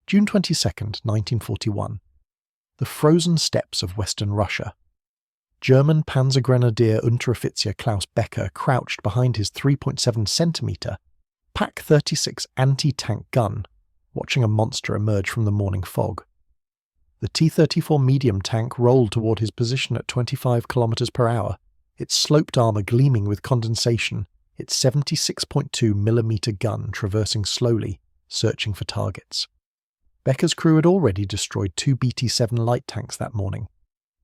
June 22, 1941. The frozen steppes of Western Russia. German Panzergrenadier Unteroffizier Klaus Becker crouched behind his 3.7 cm Pak-36 anti-tank gun, watching a monster emerge from the morning fog. The T-34 medium tank rolled toward his position at 25 km/h, its sloped armour gleaming with condensation, its 76.2 mm gun traversing slowly, searching for targets. Becker's crew had already destroyed 2 BT-7 light tanks that morning.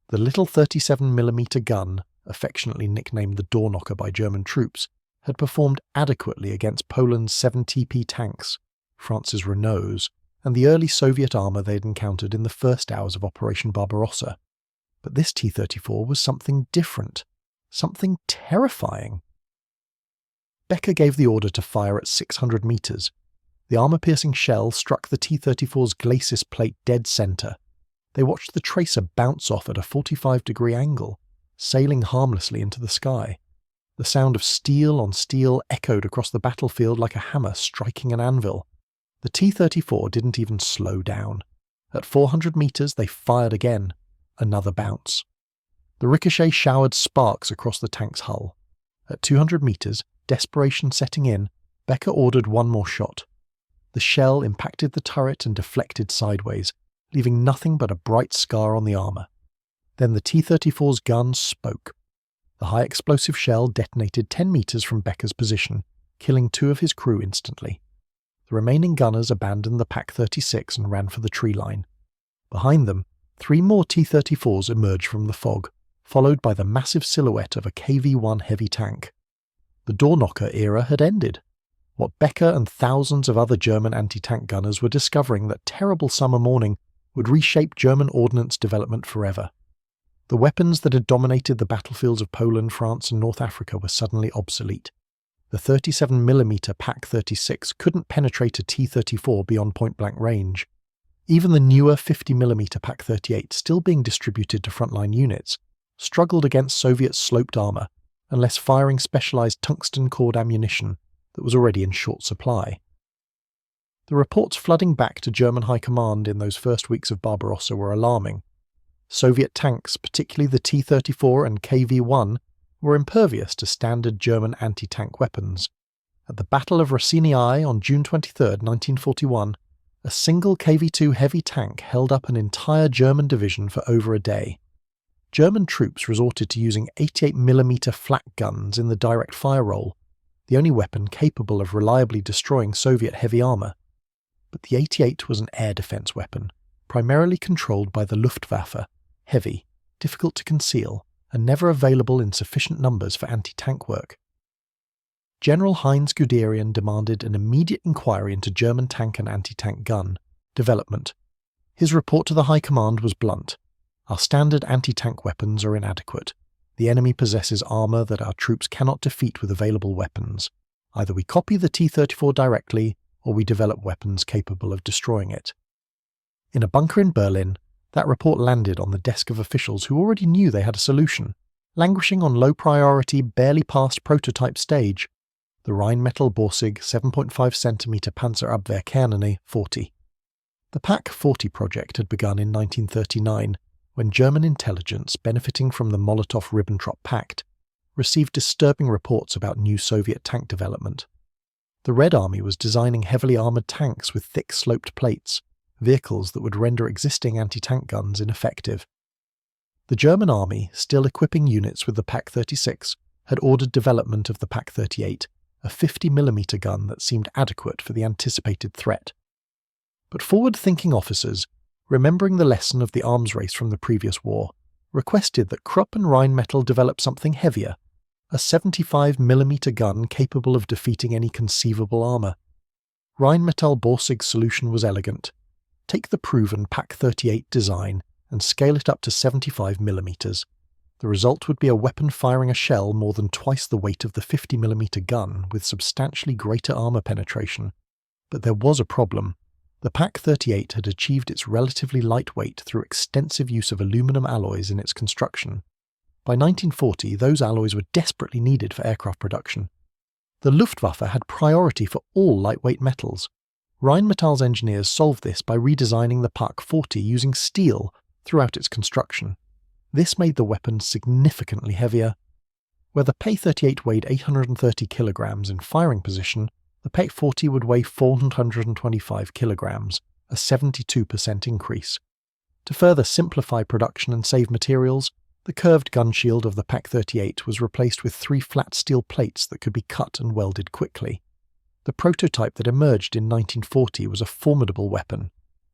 The little 37mm gun, affectionately nicknamed the door knocker by German troops, had performed adequately against Poland's 7 TP tanks, France's Renaults, and the early Soviet armour they had encountered in the first hours of Operation Barbarossa. But this T-34 was something different, something terrifying. Becker gave the order to fire at 600 metres. The armour-piercing shell struck the T-34's glacis plate dead centre. They watched the tracer bounce off at a 45-degree angle, sailing harmlessly into the sky. The sound of steel on steel echoed across the battlefield like a hammer striking an anvil. The T-34 didn't even slow down. At 400 metres they fired again. Another bounce. The ricochet showered sparks across the tank's hull. At 200 metres, desperation setting in, Becker ordered one more shot. The shell impacted the turret and deflected sideways, leaving nothing but a bright scar on the armour. Then the T-34's gun spoke. The high-explosive shell detonated 10 metres from Becker's position, killing 2 of his crew instantly. The remaining gunners abandoned the Pak-36 and ran for the tree line. Behind them, 3 more T-34s emerged from the fog, followed by the massive silhouette of a KV-1 heavy tank. The door knocker era had ended. What Becker and thousands of other German anti-tank gunners were discovering that terrible summer morning would reshape German ordnance development forever. The weapons that had dominated the battlefields of Poland, France and North Africa were suddenly obsolete. The 37mm Pak-36 couldn't penetrate a T-34 beyond point-blank range. Even the newer 50mm Pak-38, still being distributed to frontline units, struggled against Soviet sloped armour, unless firing specialised tungsten-cored ammunition that was already in short supply. The reports flooding back to German high command in those first weeks of Barbarossa were alarming. Soviet tanks, particularly the T-34 and KV-1, were impervious to standard German anti-tank weapons. At the Battle of Rossini on June 23, 1941, a single KV-2 heavy tank held up an entire German division for over a day. German troops resorted to using 88mm flak guns in the direct fire role, the only weapon capable of reliably destroying Soviet heavy armour. But the 88 was an air defence weapon, primarily controlled by the Luftwaffe, heavy, difficult to conceal, and never available in sufficient numbers for anti-tank work. General Heinz Guderian demanded an immediate inquiry into German tank and anti-tank gun development. His report to the High Command was blunt. Our standard anti-tank weapons are inadequate. The enemy possesses armour that our troops cannot defeat with available weapons. Either we copy the T-34 directly, or we develop weapons capable of destroying it. In a bunker in Berlin, that report landed on the desk of officials who already knew they had a solution, languishing on low-priority, barely passed prototype stage, the Rheinmetall Borsig 7.5 cm Panzerabwehrkanone 40. The Pak-40 project had begun in 1939, when German intelligence, benefiting from the Molotov-Ribbentrop Pact, received disturbing reports about new Soviet tank development. The Red Army was designing heavily armoured tanks with thick sloped plates, vehicles that would render existing anti-tank guns ineffective. The German army, still equipping units with the Pak-36, had ordered development of the Pak-38, a 50mm gun that seemed adequate for the anticipated threat. But forward-thinking officers, remembering the lesson of the arms race from the previous war, requested that Krupp and Rheinmetall develop something heavier, a 75mm gun capable of defeating any conceivable armour. Rheinmetall Borsig's solution was elegant. Take the proven Pak-38 design and scale it up to 75mm. The result would be a weapon firing a shell more than twice the weight of the 50mm gun with substantially greater armour penetration. But there was a problem. The Pak-38 had achieved its relatively lightweight through extensive use of aluminum alloys in its construction. By 1940, those alloys were desperately needed for aircraft production. The Luftwaffe had priority for all lightweight metals. Rheinmetall's engineers solved this by redesigning the Pak 40 using steel throughout its construction. This made the weapon significantly heavier. Where the Pak 38 weighed 830 kilograms in firing position, the Pak 40 would weigh 425 kilograms, a 72% increase. To further simplify production and save materials, the curved gun shield of the Pak 38 was replaced with 3 flat steel plates that could be cut and welded quickly. The prototype that emerged in 1940 was a formidable weapon,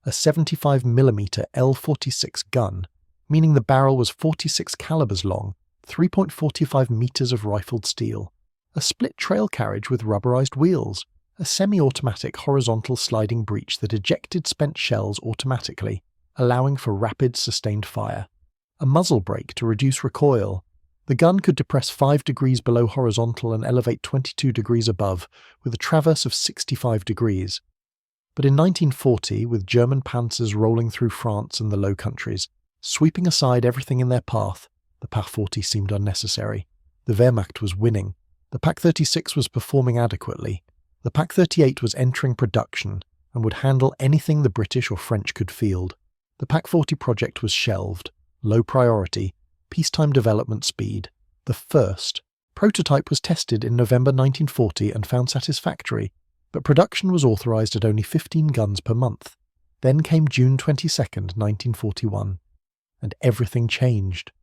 a 75mm L46 gun, meaning the barrel was 46 calibers long, 3.45 meters of rifled steel, a split trail carriage with rubberized wheels, a semi-automatic horizontal sliding breech that ejected spent shells automatically, allowing for rapid sustained fire, a muzzle brake to reduce recoil. The gun could depress 5 degrees below horizontal and elevate 22 degrees above, with a traverse of 65 degrees. But in 1940, with German panzers rolling through France and the Low Countries, sweeping aside everything in their path, the Pak 40 seemed unnecessary. The Wehrmacht was winning. The Pak 36 was performing adequately. The Pak 38 was entering production and would handle anything the British or French could field. The Pak 40 project was shelved. Low priority. Peacetime development speed. The first prototype was tested in November 1940 and found satisfactory, but production was authorized at only 15 guns per month. Then came June 22, 1941, and everything changed.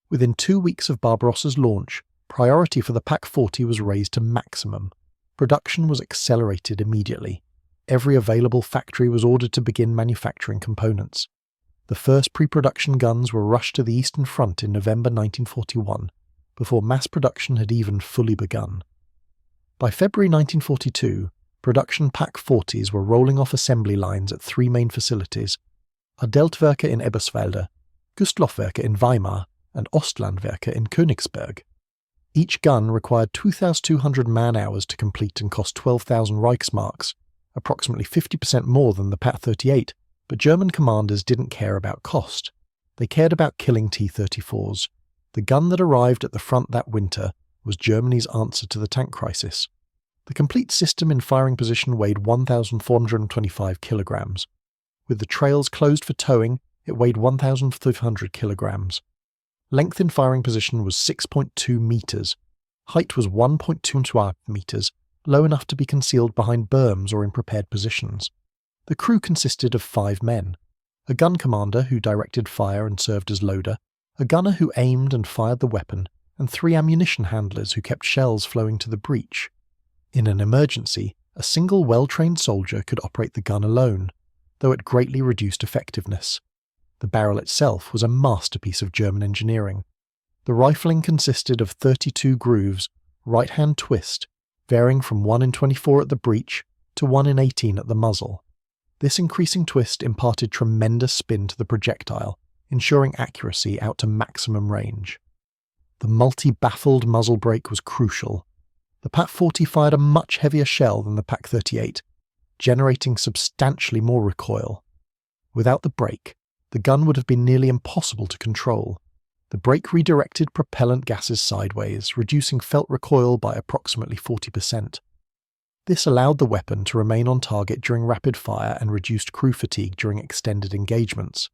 Within 2 weeks of Barbarossa's launch, priority for the Pak 40 was raised to maximum. Production was accelerated immediately. Every available factory was ordered to begin manufacturing components. The first pre-production guns were rushed to the Eastern Front in November 1941, before mass production had even fully begun. By February 1942, production Pak 40s were rolling off assembly lines at 3 main facilities: Adeltwerke in Eberswalde, Gustloffwerke in Weimar, and Ostlandwerke in Königsberg. Each gun required 2,200 man-hours to complete and cost 12,000 Reichsmarks, approximately 50% more than the Pak 38, but German commanders didn't care about cost. They cared about killing T-34s. The gun that arrived at the front that winter was Germany's answer to the tank crisis. The complete system in firing position weighed 1,425 kilograms. With the trails closed for towing, it weighed 1,500 kilograms. Length in firing position was 6.2 meters. Height was 1.25 meters, low enough to be concealed behind berms or in prepared positions. The crew consisted of 5 men: a gun commander who directed fire and served as loader, a gunner who aimed and fired the weapon, and 3 ammunition handlers who kept shells flowing to the breech. In an emergency, a single well-trained soldier could operate the gun alone, though it greatly reduced effectiveness. The barrel itself was a masterpiece of German engineering. The rifling consisted of 32 grooves, right-hand twist, varying from 1 in 24 at the breech to 1 in 18 at the muzzle. This increasing twist imparted tremendous spin to the projectile, ensuring accuracy out to maximum range. The multi-baffled muzzle brake was crucial. The Pak 40 fired a much heavier shell than the Pak 38, generating substantially more recoil. Without the brake, the gun would have been nearly impossible to control. The brake redirected propellant gases sideways, reducing felt recoil by approximately 40%. This allowed the weapon to remain on target during rapid fire and reduced crew fatigue during extended engagements.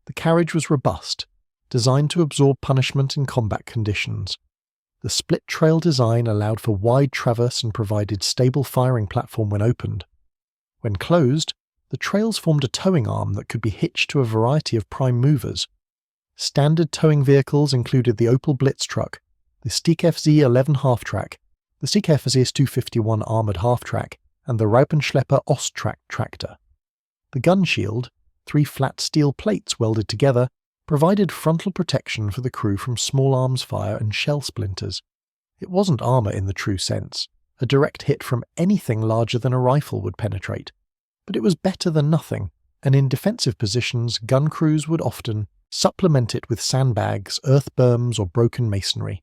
The carriage was robust, designed to absorb punishment in combat conditions. The split trail design allowed for wide traverse and provided stable firing platform when opened. When closed, the trails formed a towing arm that could be hitched to a variety of prime movers. Standard towing vehicles included the Opel Blitz truck, the Stieg FZ11 half-track, the Stieg FZ 251 armoured half-track, and the Raupenschlepper Osttrack tractor. The gun shield, 3 flat steel plates welded together, provided frontal protection for the crew from small arms fire and shell splinters. It wasn't armour in the true sense. A direct hit from anything larger than a rifle would penetrate. But it was better than nothing, and in defensive positions, gun crews would often supplement it with sandbags, earth berms, or broken masonry.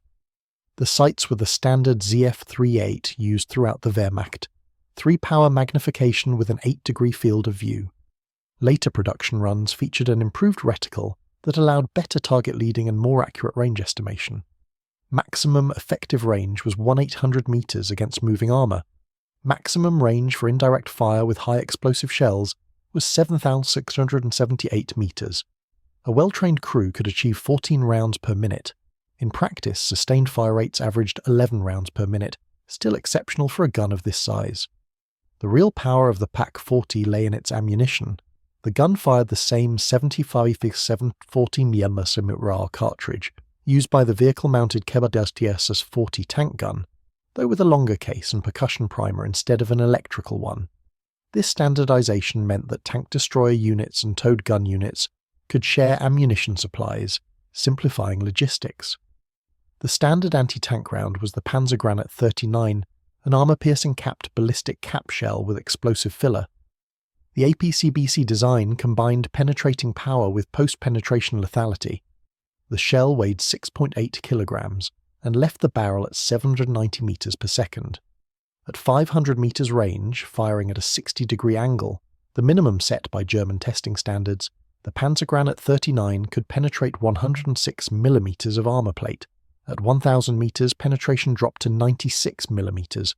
The sights were the standard ZF-38 used throughout the Wehrmacht, 3-power magnification with an 8-degree field of view. Later production runs featured an improved reticle that allowed better target leading and more accurate range estimation. Maximum effective range was 1/800 meters against moving armour. Maximum range for indirect fire with high explosive shells was 7,678 meters. A well-trained crew could achieve 14 rounds per minute. In practice, sustained fire rates averaged 11 rounds per minute, still exceptional for a gun of this size. The real power of the PaK-40 lay in its ammunition. The gun fired the same 75-740 mm cartridge used by the vehicle-mounted T-40 tank gun, though with a longer case and percussion primer instead of an electrical one. This standardization meant that tank destroyer units and towed gun units could share ammunition supplies, simplifying logistics. The standard anti-tank round was the Panzergranate 39, an armor-piercing capped ballistic cap shell with explosive filler. The APCBC design combined penetrating power with post-penetration lethality. The shell weighed 6.8 kilograms and left the barrel at 790 meters per second. At 500 meters range, firing at a 60-degree angle, the minimum set by German testing standards, the Panzergranate 39 could penetrate 106 millimeters of armor plate. At 1,000 meters, penetration dropped to 96 millimeters.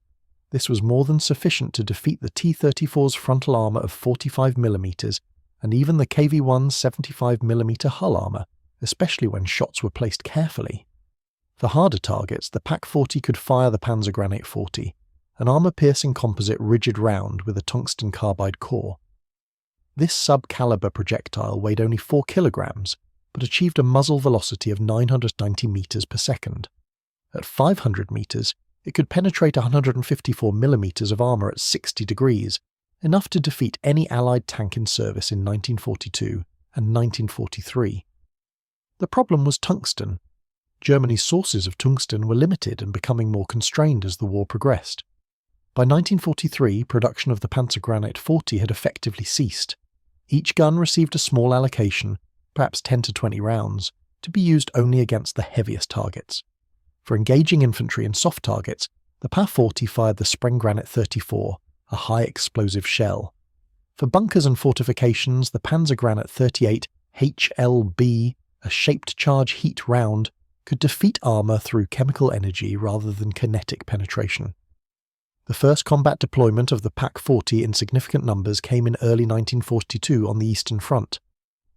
This was more than sufficient to defeat the T-34's frontal armor of 45 millimeters and even the KV-1's 75 millimeter hull armor, especially when shots were placed carefully. For harder targets, the PaK-40 could fire the Panzergranate 40, an armor-piercing composite rigid round with a tungsten carbide core. This sub-caliber projectile weighed only 4 kilograms, but achieved a muzzle velocity of 990 meters per second. At 500 meters, it could penetrate 154 millimeters of armor at 60 degrees, enough to defeat any Allied tank in service in 1942 and 1943. The problem was tungsten. Germany's sources of tungsten were limited and becoming more constrained as the war progressed. By 1943, production of the Panzergranate 40 had effectively ceased. Each gun received a small allocation, perhaps 10 to 20 rounds, to be used only against the heaviest targets. For engaging infantry and soft targets, the PaK-40 fired the Sprenggranate 34, a high-explosive shell. For bunkers and fortifications, the Panzergranate 38 HLB, a shaped-charge heat round, could defeat armor through chemical energy rather than kinetic penetration. The first combat deployment of the PaK-40 in significant numbers came in early 1942 on the Eastern Front.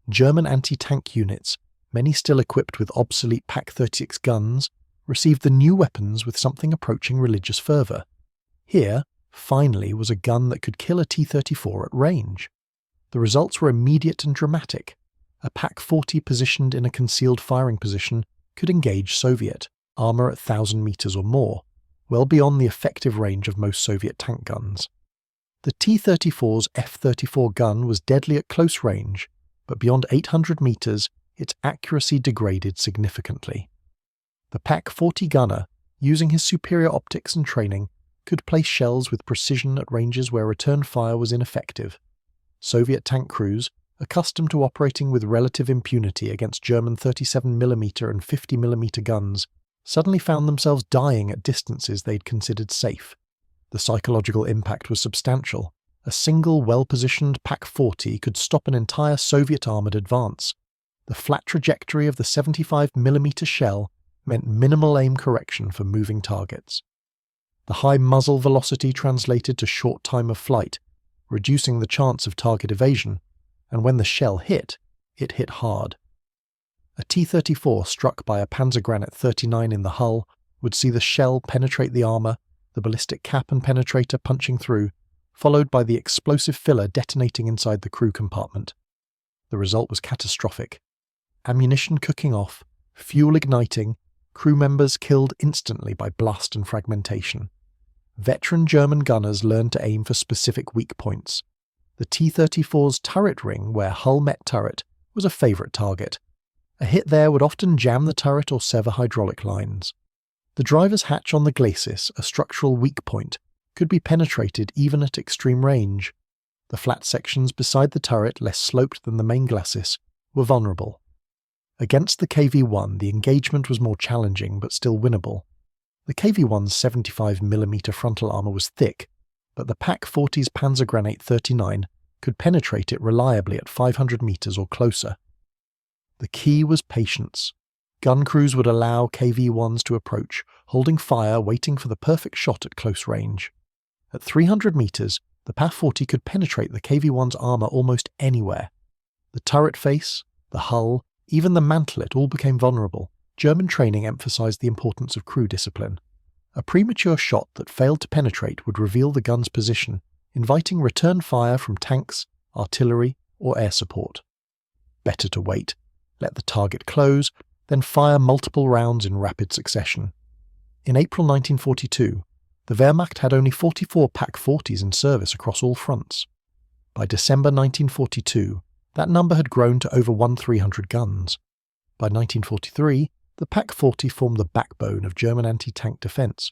German anti-tank units, many still equipped with obsolete PaK-36 guns, received the new weapons with something approaching religious fervour. Here, finally, was a gun that could kill a T-34 at range. The results were immediate and dramatic. A PaK-40 positioned in a concealed firing position could engage Soviet armour at 1,000 meters or more, well beyond the effective range of most Soviet tank guns. The T-34's F-34 gun was deadly at close range, but beyond 800 meters, its accuracy degraded significantly. The PaK-40 gunner, using his superior optics and training, could place shells with precision at ranges where return fire was ineffective. Soviet tank crews, accustomed to operating with relative impunity against German 37mm and 50mm guns, suddenly found themselves dying at distances they'd considered safe. The psychological impact was substantial. A single well-positioned PaK-40 could stop an entire Soviet armoured advance. The flat trajectory of the 75mm shell meant minimal aim correction for moving targets. The high muzzle velocity translated to short time of flight, reducing the chance of target evasion, and when the shell hit, it hit hard. A T-34 struck by a Panzergranate 39 in the hull would see the shell penetrate the armour, the ballistic cap and penetrator punching through, followed by the explosive filler detonating inside the crew compartment. The result was catastrophic. Ammunition cooking off, fuel igniting, crew members killed instantly by blast and fragmentation. Veteran German gunners learned to aim for specific weak points. The T-34's turret ring, where hull met turret, was a favourite target. A hit there would often jam the turret or sever hydraulic lines. The driver's hatch on the glacis, a structural weak point, could be penetrated even at extreme range. The flat sections beside the turret, less sloped than the main glacis, were vulnerable. Against the KV-1, the engagement was more challenging but still winnable. The KV-1's 75mm frontal armour was thick, but the PaK-40's Panzergranate 39 could penetrate it reliably at 500 meters or closer. The key was patience. Gun crews would allow KV-1s to approach, holding fire, waiting for the perfect shot at close range. At 300 meters, the PAF-40 could penetrate the KV-1's armor almost anywhere. The turret face, the hull, even the mantlet all became vulnerable. German training emphasized the importance of crew discipline. A premature shot that failed to penetrate would reveal the gun's position, inviting return fire from tanks, artillery, or air support. Better to wait, let the target close, then fire multiple rounds in rapid succession. In April 1942, the Wehrmacht had only 44 PAK-40s in service across all fronts. By December 1942, that number had grown to over 1,300 guns. By 1943, the PAK-40 formed the backbone of German anti-tank defence.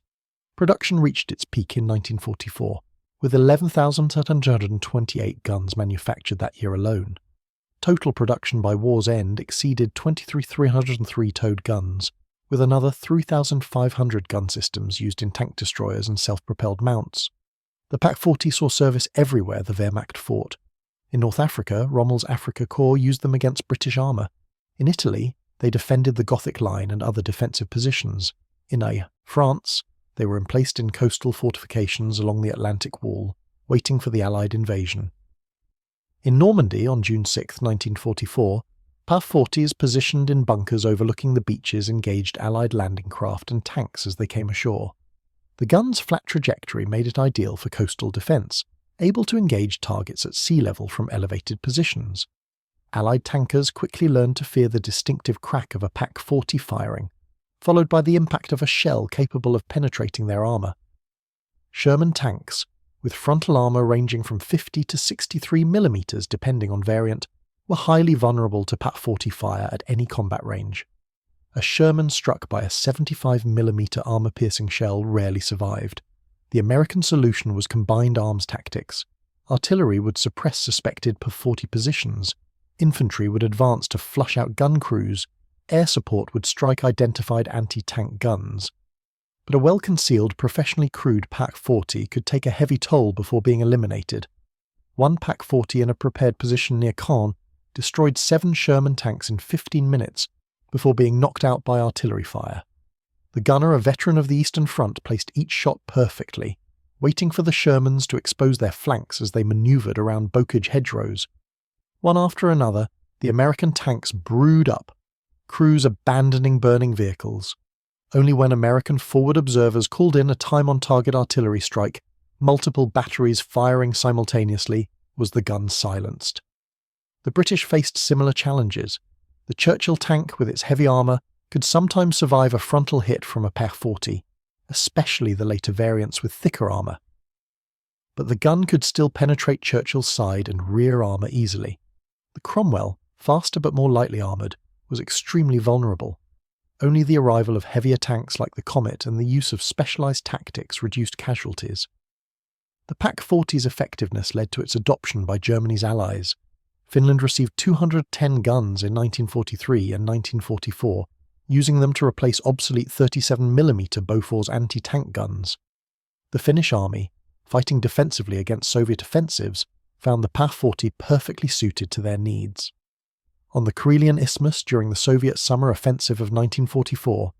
Production reached its peak in 1944, with 11,728 guns manufactured that year alone. Total production by war's end exceeded 23,303 towed guns, with another 3,500 gun systems used in tank destroyers and self-propelled mounts. The PAK-40 saw service everywhere the Wehrmacht fought. In North Africa, Rommel's Afrika Korps used them against British armour. In Italy, they defended the Gothic Line and other defensive positions. In France, they were emplaced in coastal fortifications along the Atlantic Wall, waiting for the Allied invasion. In Normandy on June 6, 1944, PAF-40s positioned in bunkers overlooking the beaches engaged Allied landing craft and tanks as they came ashore. The gun's flat trajectory made it ideal for coastal defence, able to engage targets at sea level from elevated positions. Allied tankers quickly learned to fear the distinctive crack of a PAK-40 firing, followed by the impact of a shell capable of penetrating their armour. Sherman tanks, with frontal armour ranging from 50 to 63 mm depending on variant, were highly vulnerable to PAK-40 fire at any combat range. A Sherman struck by a 75 mm armour-piercing shell rarely survived. The American solution was combined arms tactics. Artillery would suppress suspected PAK-40 positions, infantry would advance to flush out gun crews, air support would strike identified anti-tank guns. But a well-concealed, professionally crewed PAK-40 could take a heavy toll before being eliminated. One PAK-40 in a prepared position near Caen destroyed 7 Sherman tanks in 15 minutes before being knocked out by artillery fire. The gunner, a veteran of the Eastern Front, placed each shot perfectly, waiting for the Shermans to expose their flanks as they manoeuvred around bocage hedgerows. One after another, the American tanks brewed up, crews abandoning burning vehicles. Only when American forward observers called in a time-on-target artillery strike, multiple batteries firing simultaneously, was the gun silenced. The British faced similar challenges. The Churchill tank, with its heavy armour, could sometimes survive a frontal hit from a PAK-40, especially the later variants with thicker armour. But the gun could still penetrate Churchill's side and rear armour easily. The Cromwell, faster but more lightly armoured, was extremely vulnerable. Only the arrival of heavier tanks like the Comet and the use of specialised tactics reduced casualties. The PAK-40's effectiveness led to its adoption by Germany's allies. Finland received 210 guns in 1943 and 1944, using them to replace obsolete 37mm Bofors anti-tank guns. The Finnish army, fighting defensively against Soviet offensives, found the PAK-40 perfectly suited to their needs. On the Karelian Isthmus during the Soviet summer offensive of 1944,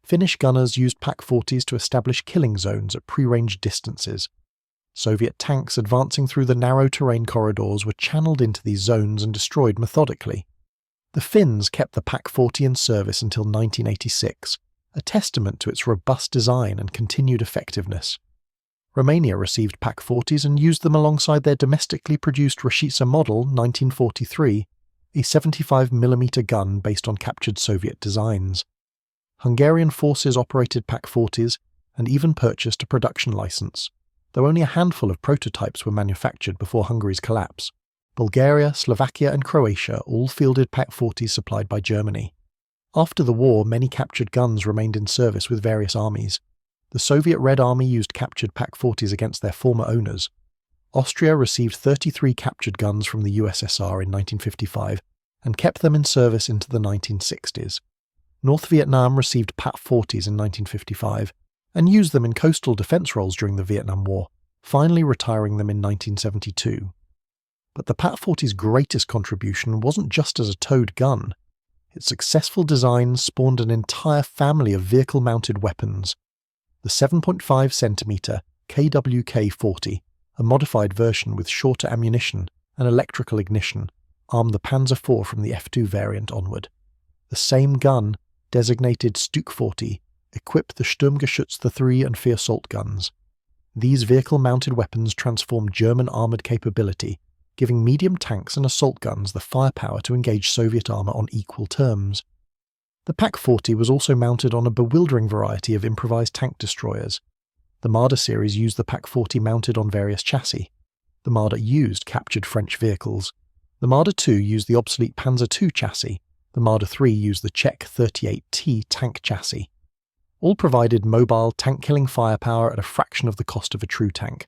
Finnish gunners used PAK-40s to establish killing zones at pre-range distances. Soviet tanks advancing through the narrow terrain corridors were channeled into these zones and destroyed methodically. The Finns kept the PAK-40 in service until 1986, a testament to its robust design and continued effectiveness. Romania received PAK-40s and used them alongside their domestically produced reshaped model 1943, a 75mm gun based on captured Soviet designs. Hungarian forces operated PAK-40s and even purchased a production license, though only a handful of prototypes were manufactured before Hungary's collapse. Bulgaria, Slovakia and Croatia all fielded PAK-40s supplied by Germany. After the war, many captured guns remained in service with various armies. The Soviet Red Army used captured PAK-40s against their former owners. Austria received 33 captured guns from the USSR in 1955 and kept them in service into the 1960s. North Vietnam received PAK-40s in 1955 and used them in coastal defense roles during the Vietnam War, finally retiring them in 1972. But the PAK-40's greatest contribution wasn't just as a towed gun. Its successful design spawned an entire family of vehicle-mounted weapons. The 7.5cm KWK-40, a modified version with shorter ammunition and electrical ignition, armed the Panzer IV from the F2 variant onward. The same gun, designated Stück 40, equipped the Sturmgeschütz III and Fearsome guns. These vehicle-mounted weapons transformed German armoured capability, giving medium tanks and assault guns the firepower to engage Soviet armour on equal terms. The Pak-40 was also mounted on a bewildering variety of improvised tank destroyers. The Marder series used the Pak-40 mounted on various chassis. The Marder used captured French vehicles. The Marder II used the obsolete Panzer II chassis. The Marder III used the Czech 38T tank chassis. All provided mobile, tank-killing firepower at a fraction of the cost of a true tank.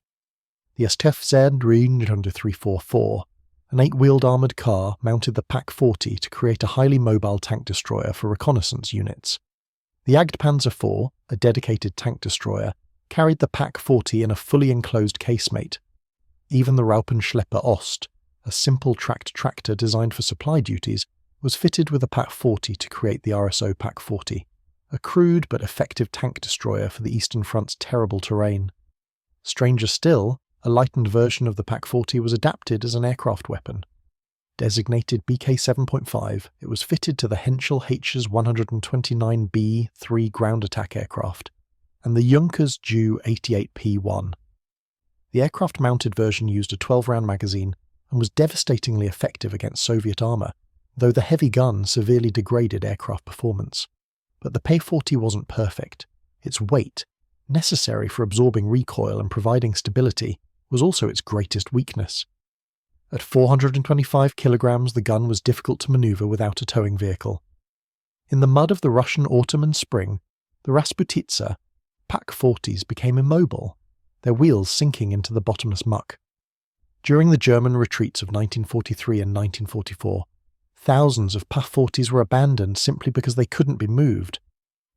The STF-Z-344, an 8-wheeled armoured car, mounted the Pak-40 to create a highly mobile tank destroyer for reconnaissance units. The Jagdpanzer IV, a dedicated tank destroyer, carried the Pak-40 in a fully enclosed casemate. Even the Raupenschlepper Ost, a simple tracked tractor designed for supply duties, was fitted with a Pak-40 to create the RSO Pak-40, a crude but effective tank destroyer for the Eastern Front's terrible terrain. Stranger still, a lightened version of the Pak-40 was adapted as an aircraft weapon. Designated BK-7.5, it was fitted to the Henschel H's 129B-3 ground attack aircraft, and the Junkers Ju 88P-1. The aircraft-mounted version used a 12-round magazine and was devastatingly effective against Soviet armour, though the heavy gun severely degraded aircraft performance. But the P-40 wasn't perfect. Its weight, necessary for absorbing recoil and providing stability, was also its greatest weakness. At 425 kilograms, the gun was difficult to maneuver without a towing vehicle. In the mud of the Russian autumn and spring, the Rasputitsa Pak-40s became immobile, their wheels sinking into the bottomless muck. During the German retreats of 1943 and 1944, thousands of Pak-40s were abandoned simply because they couldn't be moved.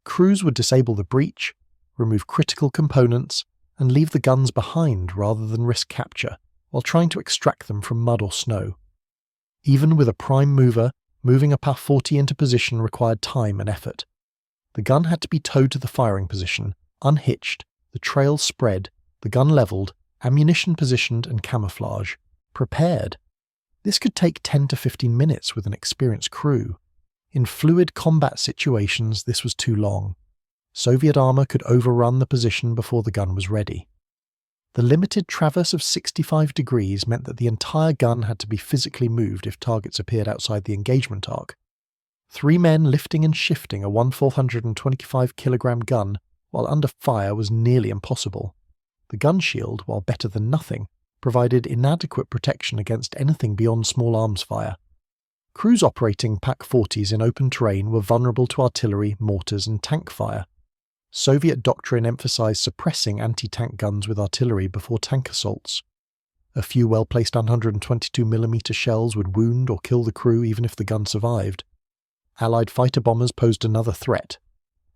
Crews would disable the breech, remove critical components, and leave the guns behind rather than risk capture, while trying to extract them from mud or snow. Even with a prime mover, moving a Pak-40 into position required time and effort. The gun had to be towed to the firing position, unhitched, the trail spread, the gun levelled, ammunition positioned and camouflage, prepared. This could take 10 to 15 minutes with an experienced crew. In fluid combat situations, this was too long. Soviet armour could overrun the position before the gun was ready. The limited traverse of 65 degrees meant that the entire gun had to be physically moved if targets appeared outside the engagement arc. 3 men lifting and shifting a 1,425 kilogram gun while under fire was nearly impossible. The gun shield, while better than nothing, provided inadequate protection against anything beyond small arms fire. Crews operating Pak-40s in open terrain were vulnerable to artillery, mortars and tank fire. Soviet doctrine emphasized suppressing anti-tank guns with artillery before tank assaults. A few well-placed 122mm shells would wound or kill the crew even if the gun survived. Allied fighter bombers posed another threat.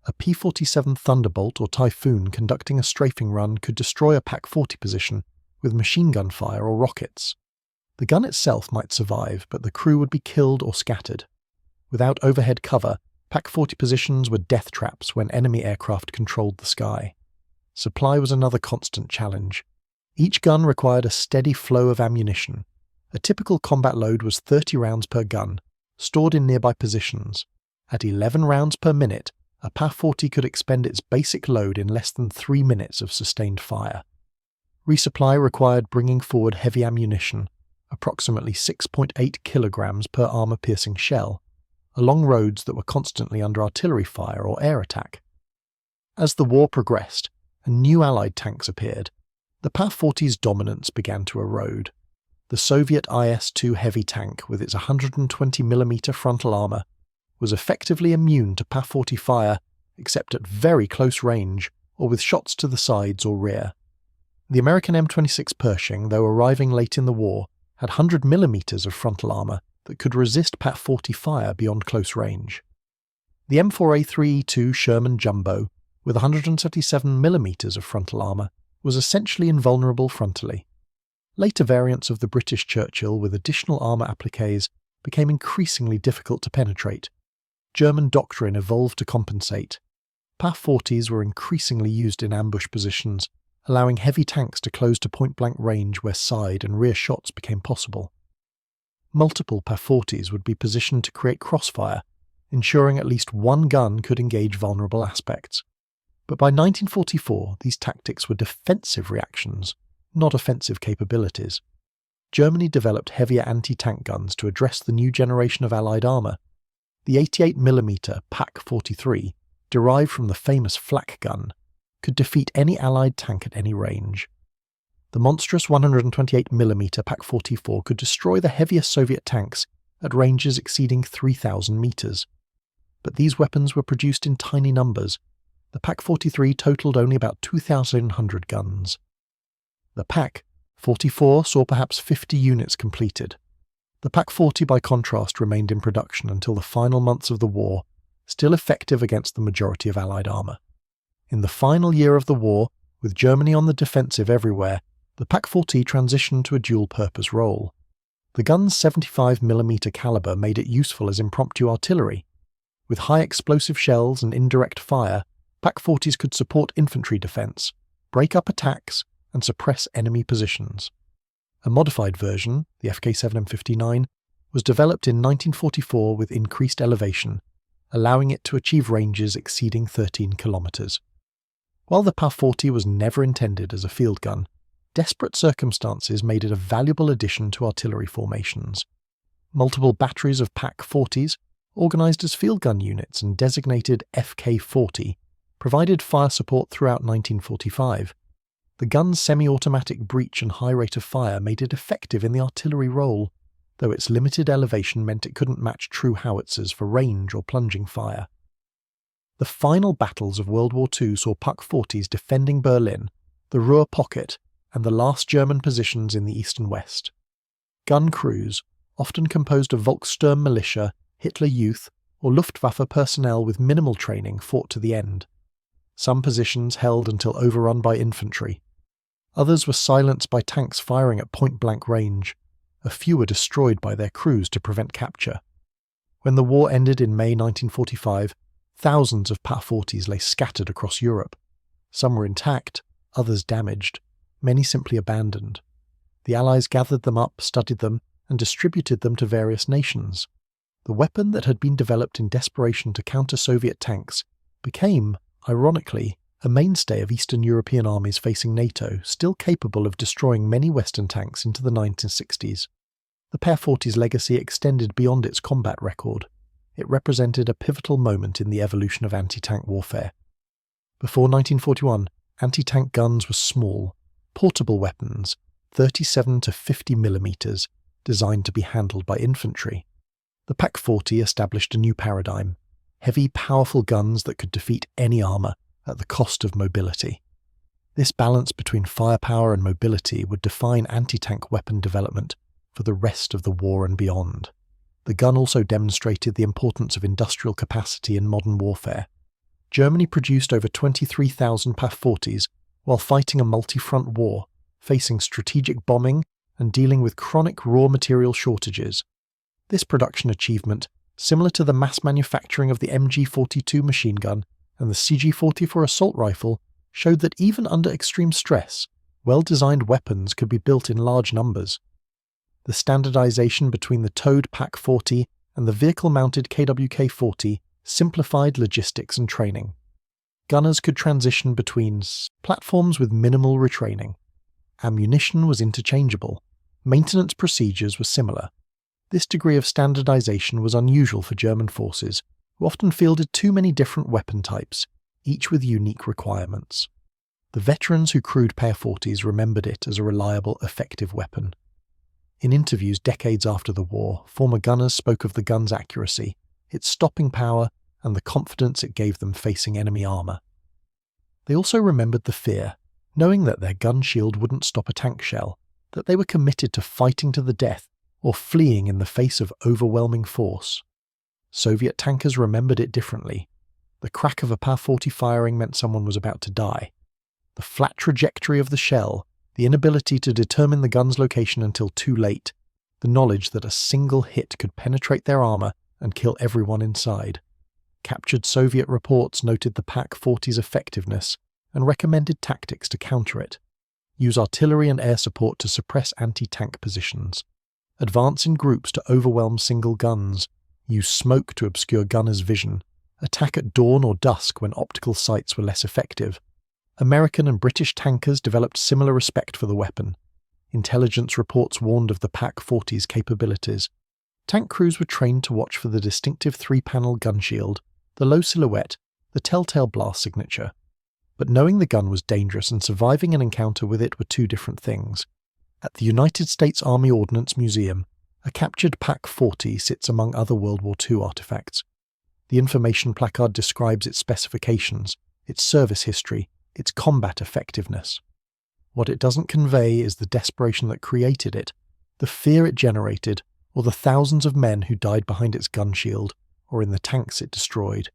A P-47 Thunderbolt or Typhoon conducting a strafing run could destroy a Pak-40 position with machine gun fire or rockets. The gun itself might survive, but the crew would be killed or scattered. Without overhead cover, Pak-40 positions were death traps when enemy aircraft controlled the sky. Supply was another constant challenge. Each gun required a steady flow of ammunition. A typical combat load was 30 rounds per gun, stored in nearby positions. At 11 rounds per minute, a Pak-40 could expend its basic load in less than 3 minutes of sustained fire. Resupply required bringing forward heavy ammunition, approximately 6.8 kilograms per armour-piercing shell, along roads that were constantly under artillery fire or air attack. As the war progressed and new Allied tanks appeared, the Pak-40's dominance began to erode. The Soviet IS-2 heavy tank, with its 120mm frontal armour, was effectively immune to Pak-40 fire except at very close range or with shots to the sides or rear. The American M26 Pershing, though arriving late in the war, had 100mm of frontal armour that could resist Pak-40 fire beyond close range. The M4A3E2 Sherman Jumbo, with 177mm of frontal armour, was essentially invulnerable frontally. Later variants of the British Churchill with additional armour appliques became increasingly difficult to penetrate. German doctrine evolved to compensate. Pak-40s were increasingly used in ambush positions, allowing heavy tanks to close to point-blank range where side and rear shots became possible. Multiple PaF-40s would be positioned to create crossfire, ensuring at least one gun could engage vulnerable aspects. But by 1944, these tactics were defensive reactions, not offensive capabilities. Germany developed heavier anti-tank guns to address the new generation of Allied armour. The 88mm PaK-43, derived from the famous flak gun, could defeat any Allied tank at any range. The monstrous 128mm PaK-44 could destroy the heaviest Soviet tanks at ranges exceeding 3,000 metres. But these weapons were produced in tiny numbers. The PaK-43 totalled only about 2,100 guns. The PaK-44 saw perhaps 50 units completed. The PaK-40 by contrast remained in production until the final months of the war, still effective against the majority of Allied armour. In the final year of the war, with Germany on the defensive everywhere, the PaK-40 transitioned to a dual-purpose role. The gun's 75mm calibre made it useful as impromptu artillery. With high explosive shells and indirect fire, PaK-40s could support infantry defence, break up attacks, and suppress enemy positions. A modified version, the FK7M59, was developed in 1944 with increased elevation, allowing it to achieve ranges exceeding 13 kilometres. While the PaF-40 was never intended as a field gun, desperate circumstances made it a valuable addition to artillery formations. Multiple batteries of PaK-40s, organised as field gun units and designated FK-40, provided fire support throughout 1945. The gun's semi-automatic breech and high rate of fire made it effective in the artillery role, though its limited elevation meant it couldn't match true howitzers for range or plunging fire. The final battles of World War II saw PaK-40s defending Berlin, the Ruhr Pocket, and the last German positions in the east and west. Gun crews, often composed of Volkssturm militia, Hitler Youth, or Luftwaffe personnel with minimal training, fought to the end. Some positions held until overrun by infantry. Others were silenced by tanks firing at point-blank range. A few were destroyed by their crews to prevent capture. When the war ended in May 1945, thousands of PaF-40s lay scattered across Europe. Some were intact, others damaged, many simply abandoned. The Allies gathered them up, studied them, and distributed them to various nations. The weapon that had been developed in desperation to counter Soviet tanks became, ironically, a mainstay of Eastern European armies facing NATO, still capable of destroying many Western tanks into the 1960s. The PaF-40's legacy extended beyond its combat record. It represented a pivotal moment in the evolution of anti-tank warfare. Before 1941, anti-tank guns were small, portable weapons, 37 to 50 millimeters, designed to be handled by infantry. The PaK-40 established a new paradigm: heavy, powerful guns that could defeat any armour at the cost of mobility. This balance between firepower and mobility would define anti-tank weapon development for the rest of the war and beyond. The gun also demonstrated the importance of industrial capacity in modern warfare. Germany produced over 23,000 PaF-40s while fighting a multi-front war, facing strategic bombing and dealing with chronic raw material shortages. This production achievement, similar to the mass manufacturing of the MG-42 machine gun and the CG-44 assault rifle, showed that even under extreme stress, well-designed weapons could be built in large numbers. The standardization between the towed PaK-40 and the vehicle-mounted KWK-40 simplified logistics and training. Gunners could transition between platforms with minimal retraining. Ammunition was interchangeable. Maintenance procedures were similar. This degree of standardization was unusual for German forces, who often fielded too many different weapon types, each with unique requirements. The veterans who crewed PaF-40s remembered it as a reliable, effective weapon. In interviews decades after the war, former gunners spoke of the gun's accuracy, its stopping power, and the confidence it gave them facing enemy armour. They also remembered the fear, knowing that their gun shield wouldn't stop a tank shell, that they were committed to fighting to the death or fleeing in the face of overwhelming force. Soviet tankers remembered it differently. The crack of a PaF-40 firing meant someone was about to die. The flat trajectory of the shell, the inability to determine the gun's location until too late, the knowledge that a single hit could penetrate their armour and kill everyone inside. Captured Soviet reports noted the PaK-40's effectiveness and recommended tactics to counter it. Use artillery and air support to suppress anti-tank positions. Advance in groups to overwhelm single guns. Use smoke to obscure gunners' vision. Attack at dawn or dusk when optical sights were less effective. American and British tankers developed similar respect for the weapon. Intelligence reports warned of the Pak-40's capabilities. Tank crews were trained to watch for the distinctive three-panel gun shield, the low silhouette, the telltale blast signature. But knowing the gun was dangerous and surviving an encounter with it were two different things. At the United States Army Ordnance Museum, a captured Pak-40 sits among other World War II artifacts. The information placard describes its specifications, its service history, its combat effectiveness. What it doesn't convey is the desperation that created it, the fear it generated, or the thousands of men who died behind its gun shield, or in the tanks it destroyed.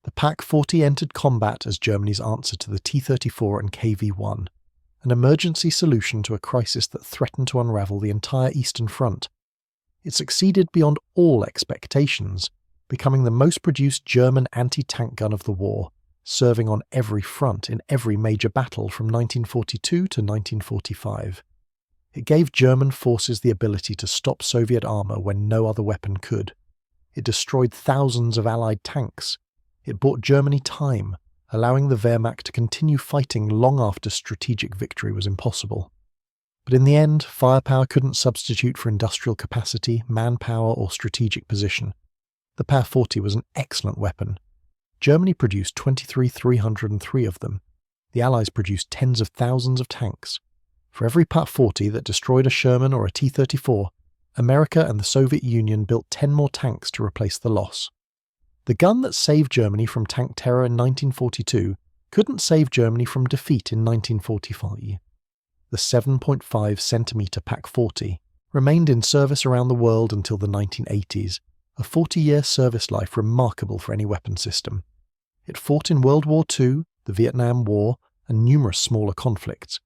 The Pak-40 entered combat as Germany's answer to the T-34 and KV-1, an emergency solution to a crisis that threatened to unravel the entire Eastern Front. It succeeded beyond all expectations, becoming the most produced German anti-tank gun of the war, serving on every front in every major battle from 1942 to 1945. It gave German forces the ability to stop Soviet armour when no other weapon could. It destroyed thousands of Allied tanks. It bought Germany time, allowing the Wehrmacht to continue fighting long after strategic victory was impossible. But in the end, firepower couldn't substitute for industrial capacity, manpower, or strategic position. The Pak-40 was an excellent weapon. Germany produced 23,303 of them. The Allies produced tens of thousands of tanks. For every Pak-40 that destroyed a Sherman or a T-34, America and the Soviet Union built 10 more tanks to replace the loss. The gun that saved Germany from tank terror in 1942 couldn't save Germany from defeat in 1945. The 7.5 centimeter Pak-40 remained in service around the world until the 1980s, a 40-year service life remarkable for any weapon system. It fought in World War II, the Vietnam War, and numerous smaller conflicts.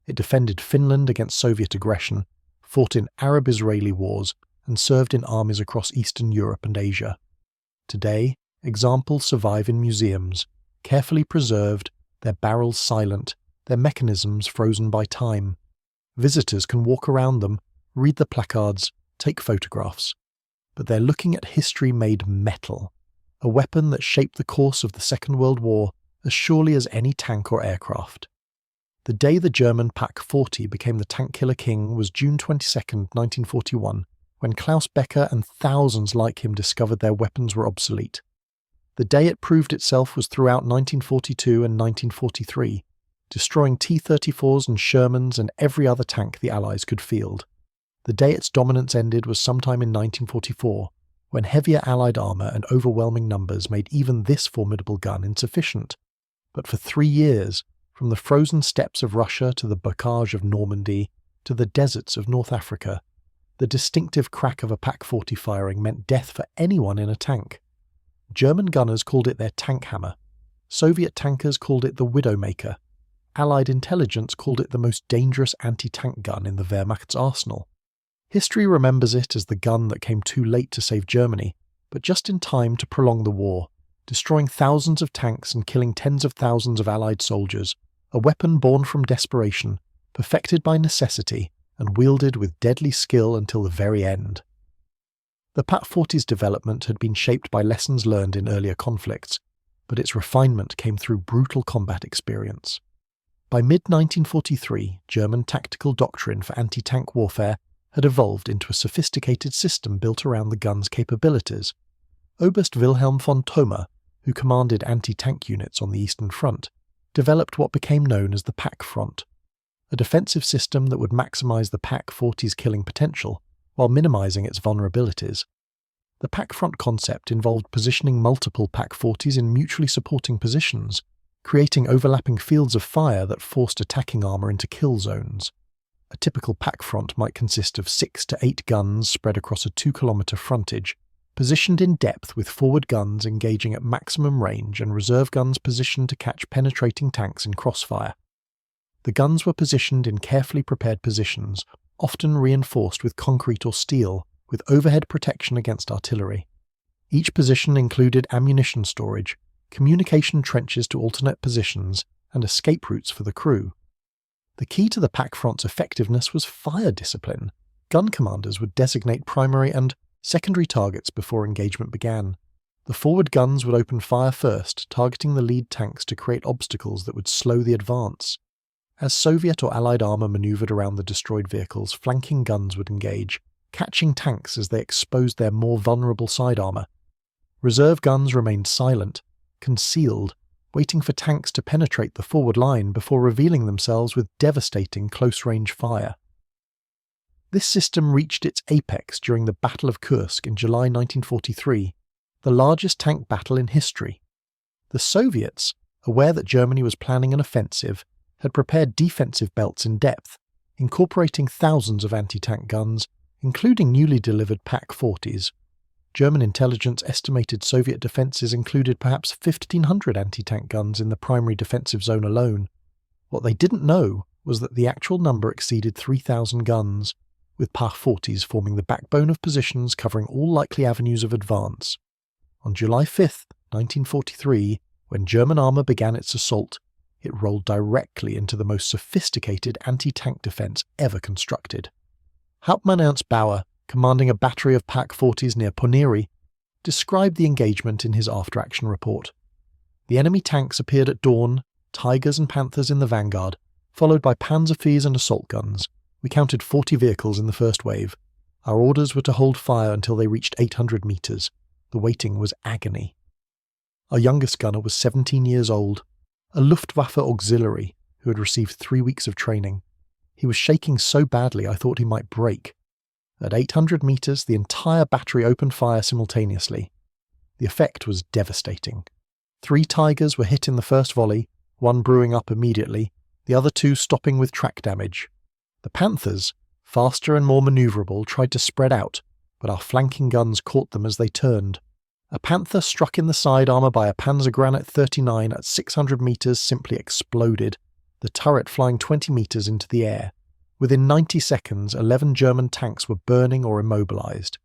It defended Finland against Soviet aggression, fought in Arab-Israeli wars, and served in armies across Eastern Europe and Asia. Today, examples survive in museums, carefully preserved, their barrels silent, their mechanisms frozen by time. Visitors can walk around them, read the placards, take photographs. But they're looking at history made metal, a weapon that shaped the course of the Second World War as surely as any tank or aircraft. The day the German Pak-40 became the tank killer king was June 22, 1941, when Klaus Becker and thousands like him discovered their weapons were obsolete. The day it proved itself was throughout 1942 and 1943, destroying T-34s and Shermans and every other tank the Allies could field. The day its dominance ended was sometime in 1944, when heavier Allied armour and overwhelming numbers made even this formidable gun insufficient. But for 3 years, from the frozen steppes of Russia to the bocage of Normandy to the deserts of North Africa, the distinctive crack of a Pak-40 firing meant death for anyone in a tank. German gunners called it their tank hammer. Soviet tankers called it the Widowmaker. Allied intelligence called it the most dangerous anti-tank gun in the Wehrmacht's arsenal. History remembers it as the gun that came too late to save Germany, but just in time to prolong the war, destroying thousands of tanks and killing tens of thousands of Allied soldiers, a weapon born from desperation, perfected by necessity, and wielded with deadly skill until the very end. The Pak-40's development had been shaped by lessons learned in earlier conflicts, but its refinement came through brutal combat experience. By mid-1943, German tactical doctrine for anti-tank warfare had evolved into a sophisticated system built around the gun's capabilities. Oberst Wilhelm von Thoma, who commanded anti-tank units on the Eastern Front, developed what became known as the Pak Front, a defensive system that would maximize the Pak-40's killing potential while minimizing its vulnerabilities. The Pak Front concept involved positioning multiple Pak-40s in mutually supporting positions, creating overlapping fields of fire that forced attacking armor into kill zones. A typical Pak front might consist of 6 to 8 guns spread across a 2-kilometer frontage, positioned in depth with forward guns engaging at maximum range and reserve guns positioned to catch penetrating tanks in crossfire. The guns were positioned in carefully prepared positions, often reinforced with concrete or steel, with overhead protection against artillery. Each position included ammunition storage, communication trenches to alternate positions, and escape routes for the crew. The key to the pack front's effectiveness was fire discipline. Gun commanders would designate primary and secondary targets before engagement began. The forward guns would open fire first, targeting the lead tanks to create obstacles that would slow the advance. As Soviet or Allied armour manoeuvred around the destroyed vehicles, flanking guns would engage, catching tanks as they exposed their more vulnerable side armour. Reserve guns remained silent, concealed, waiting for tanks to penetrate the forward line before revealing themselves with devastating close-range fire. This system reached its apex during the Battle of Kursk in July 1943, the largest tank battle in history. The Soviets, aware that Germany was planning an offensive, had prepared defensive belts in depth, incorporating thousands of anti-tank guns, including newly delivered Pak-40s. German intelligence estimated Soviet defences included perhaps 1,500 anti-tank guns in the primary defensive zone alone. What they didn't know was that the actual number exceeded 3,000 guns, with Pak-40s forming the backbone of positions covering all likely avenues of advance. On July 5, 1943, when German armour began its assault, it rolled directly into the most sophisticated anti-tank defence ever constructed. Hauptmann Ernst Bauer, commanding a battery of Pak-40s near Ponary, described the engagement in his after-action report. The enemy tanks appeared at dawn, Tigers and Panthers in the vanguard, followed by Panzerfes and assault guns. We counted 40 vehicles in the first wave. Our orders were to hold fire until they reached 800 metres. The waiting was agony. Our youngest gunner was 17 years old, a Luftwaffe auxiliary who had received 3 weeks of training. He was shaking so badly I thought he might break. At 800 metres, the entire battery opened fire simultaneously. The effect was devastating. 3 Tigers were hit in the first volley, one brewing up immediately, the other 2 stopping with track damage. The Panthers, faster and more manoeuvrable, tried to spread out, but our flanking guns caught them as they turned. A Panther struck in the side armour by a Panzergranate 39 at 600 metres simply exploded, the turret flying 20 metres into the air. Within 90 seconds, 11 German tanks were burning or immobilised.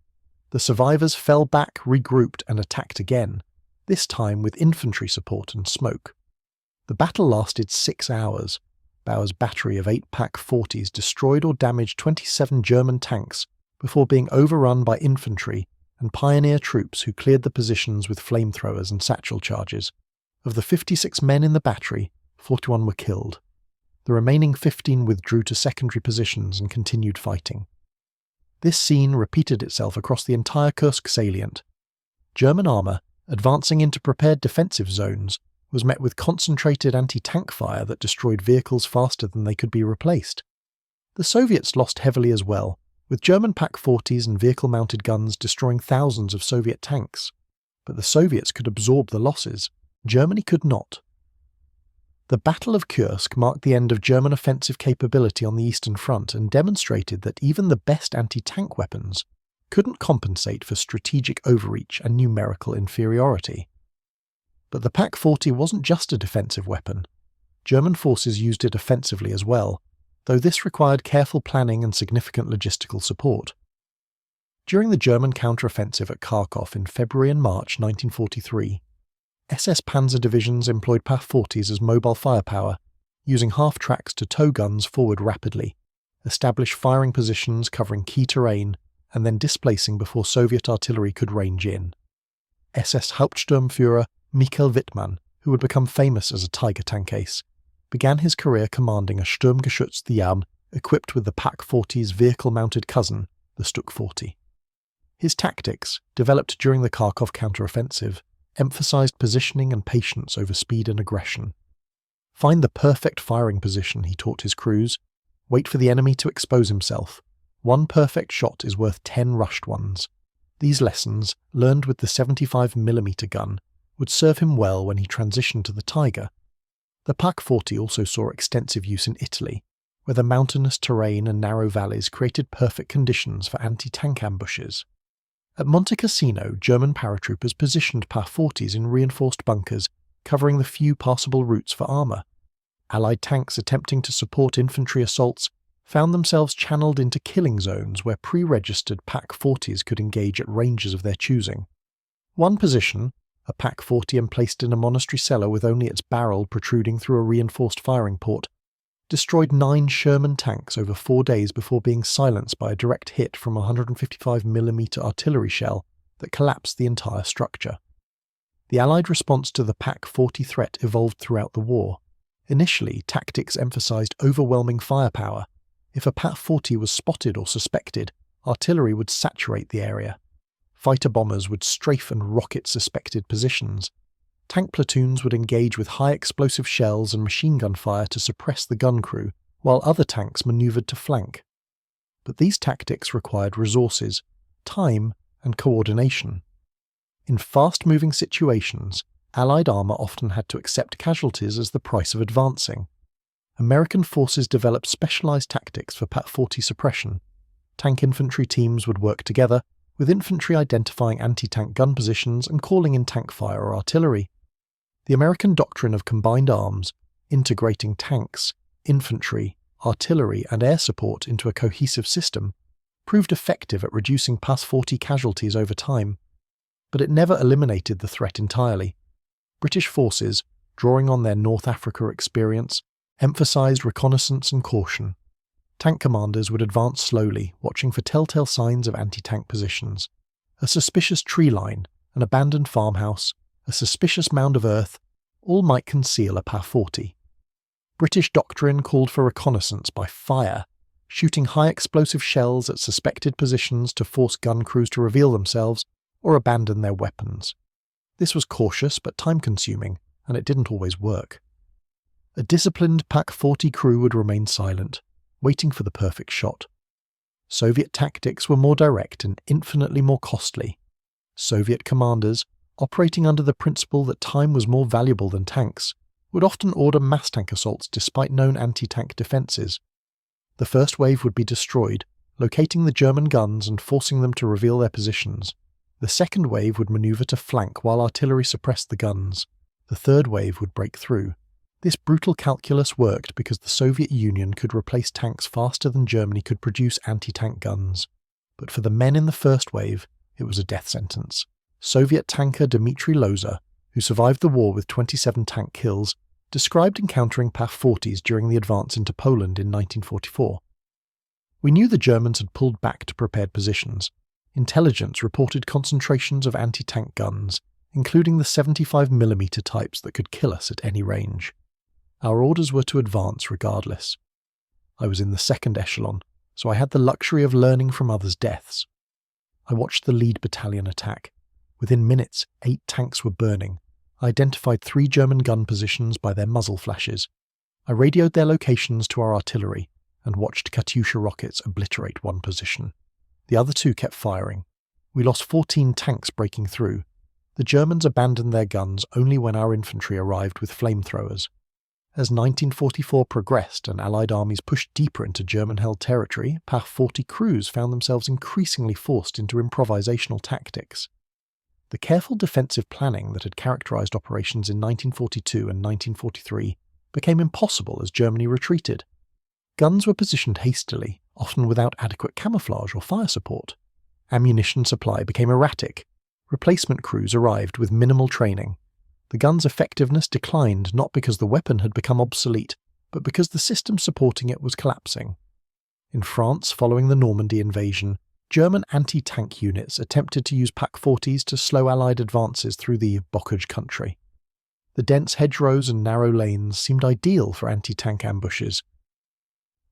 The survivors fell back, regrouped and attacked again, this time with infantry support and smoke. The battle lasted 6 hours. Bauer's battery of 8 Pak-40s destroyed or damaged 27 German tanks before being overrun by infantry and pioneer troops who cleared the positions with flamethrowers and satchel charges. Of the 56 men in the battery, 41 were killed. The remaining 15 withdrew to secondary positions and continued fighting. This scene repeated itself across the entire Kursk salient. German armour, advancing into prepared defensive zones, was met with concentrated anti-tank fire that destroyed vehicles faster than they could be replaced. The Soviets lost heavily as well, with German Pak-40s and vehicle-mounted guns destroying thousands of Soviet tanks. But the Soviets could absorb the losses. Germany could not. The Battle of Kursk marked the end of German offensive capability on the Eastern Front and demonstrated that even the best anti-tank weapons couldn't compensate for strategic overreach and numerical inferiority. But the Pak-40 wasn't just a defensive weapon. German forces used it offensively as well, though this required careful planning and significant logistical support. During the German counteroffensive at Kharkov in February and March 1943, SS Panzer divisions employed Pak-40s as mobile firepower, using half-tracks to tow guns forward rapidly, establish firing positions covering key terrain, and then displacing before Soviet artillery could range in. SS Hauptsturmführer Michael Wittmann, who would become famous as a Tiger tank ace, began his career commanding a Sturmgeschütz Jahn equipped with the Pak-40's vehicle-mounted cousin, the Stuk 40. His tactics, developed during the Kharkov counteroffensive, emphasized positioning and patience over speed and aggression. Find the perfect firing position, he taught his crews. Wait for the enemy to expose himself. 1 perfect shot is worth 10 rushed ones. These lessons, learned with the 75mm gun, would serve him well when he transitioned to the Tiger. The Pak-40 also saw extensive use in Italy, where the mountainous terrain and narrow valleys created perfect conditions for anti-tank ambushes. At Monte Cassino, German paratroopers positioned Pak-40s in reinforced bunkers, covering the few passable routes for armour. Allied tanks attempting to support infantry assaults found themselves channeled into killing zones where pre-registered Pak-40s could engage at ranges of their choosing. One position, a Pak-40 and placed in a monastery cellar with only its barrel protruding through a reinforced firing port, destroyed 9 Sherman tanks over 4 days before being silenced by a direct hit from a 155mm artillery shell that collapsed the entire structure. The Allied response to the Pak-40 threat evolved throughout the war. Initially, tactics emphasized overwhelming firepower. If a Pak-40 was spotted or suspected, artillery would saturate the area. Fighter bombers would strafe and rocket suspected positions. Tank platoons would engage with high explosive shells and machine gun fire to suppress the gun crew, while other tanks maneuvered to flank. But these tactics required resources, time, and coordination. In fast-moving situations, Allied armour often had to accept casualties as the price of advancing. American forces developed specialised tactics for Pak-40 suppression. Tank infantry teams would work together, with infantry identifying anti-tank gun positions and calling in tank fire or artillery. The American doctrine of combined arms, integrating tanks, infantry, artillery and air support into a cohesive system, proved effective at reducing Pak-40 casualties over time. But it never eliminated the threat entirely. British forces, drawing on their North Africa experience, emphasised reconnaissance and caution. Tank commanders would advance slowly, watching for telltale signs of anti-tank positions. A suspicious tree line, an abandoned farmhouse, a suspicious mound of earth, all might conceal a Pak-40. British doctrine called for reconnaissance by fire, shooting high explosive shells at suspected positions to force gun crews to reveal themselves or abandon their weapons. This was cautious but time-consuming, and it didn't always work. A disciplined Pak-40 crew would remain silent, waiting for the perfect shot. Soviet tactics were more direct and infinitely more costly. Soviet commanders, operating under the principle that time was more valuable than tanks, would often order mass tank assaults despite known anti-tank defences. The first wave would be destroyed, locating the German guns and forcing them to reveal their positions. The second wave would manoeuvre to flank while artillery suppressed the guns. The third wave would break through. This brutal calculus worked because the Soviet Union could replace tanks faster than Germany could produce anti-tank guns. But for the men in the first wave, it was a death sentence. Soviet tanker Dmitry Loza, who survived the war with 27 tank kills, described encountering Pak-40s during the advance into Poland in 1944. We knew the Germans had pulled back to prepared positions. Intelligence reported concentrations of anti-tank guns, including the 75mm types that could kill us at any range. Our orders were to advance regardless. I was in the second echelon, so I had the luxury of learning from others' deaths. I watched the lead battalion attack. Within minutes, 8 tanks were burning. I identified 3 German gun positions by their muzzle flashes. I radioed their locations to our artillery and watched Katyusha rockets obliterate one position. The other 2 kept firing. We lost 14 tanks breaking through. The Germans abandoned their guns only when our infantry arrived with flamethrowers. As 1944 progressed and Allied armies pushed deeper into German-held territory, Pak-40 crews found themselves increasingly forced into improvisational tactics. The careful defensive planning that had characterized operations in 1942 and 1943 became impossible as Germany retreated. Guns were positioned hastily, often without adequate camouflage or fire support. Ammunition supply became erratic. Replacement crews arrived with minimal training. The gun's effectiveness declined not because the weapon had become obsolete, but because the system supporting it was collapsing. In France, following the Normandy invasion, German anti-tank units attempted to use Pak-40s to slow Allied advances through the Bocage country. The dense hedgerows and narrow lanes seemed ideal for anti-tank ambushes.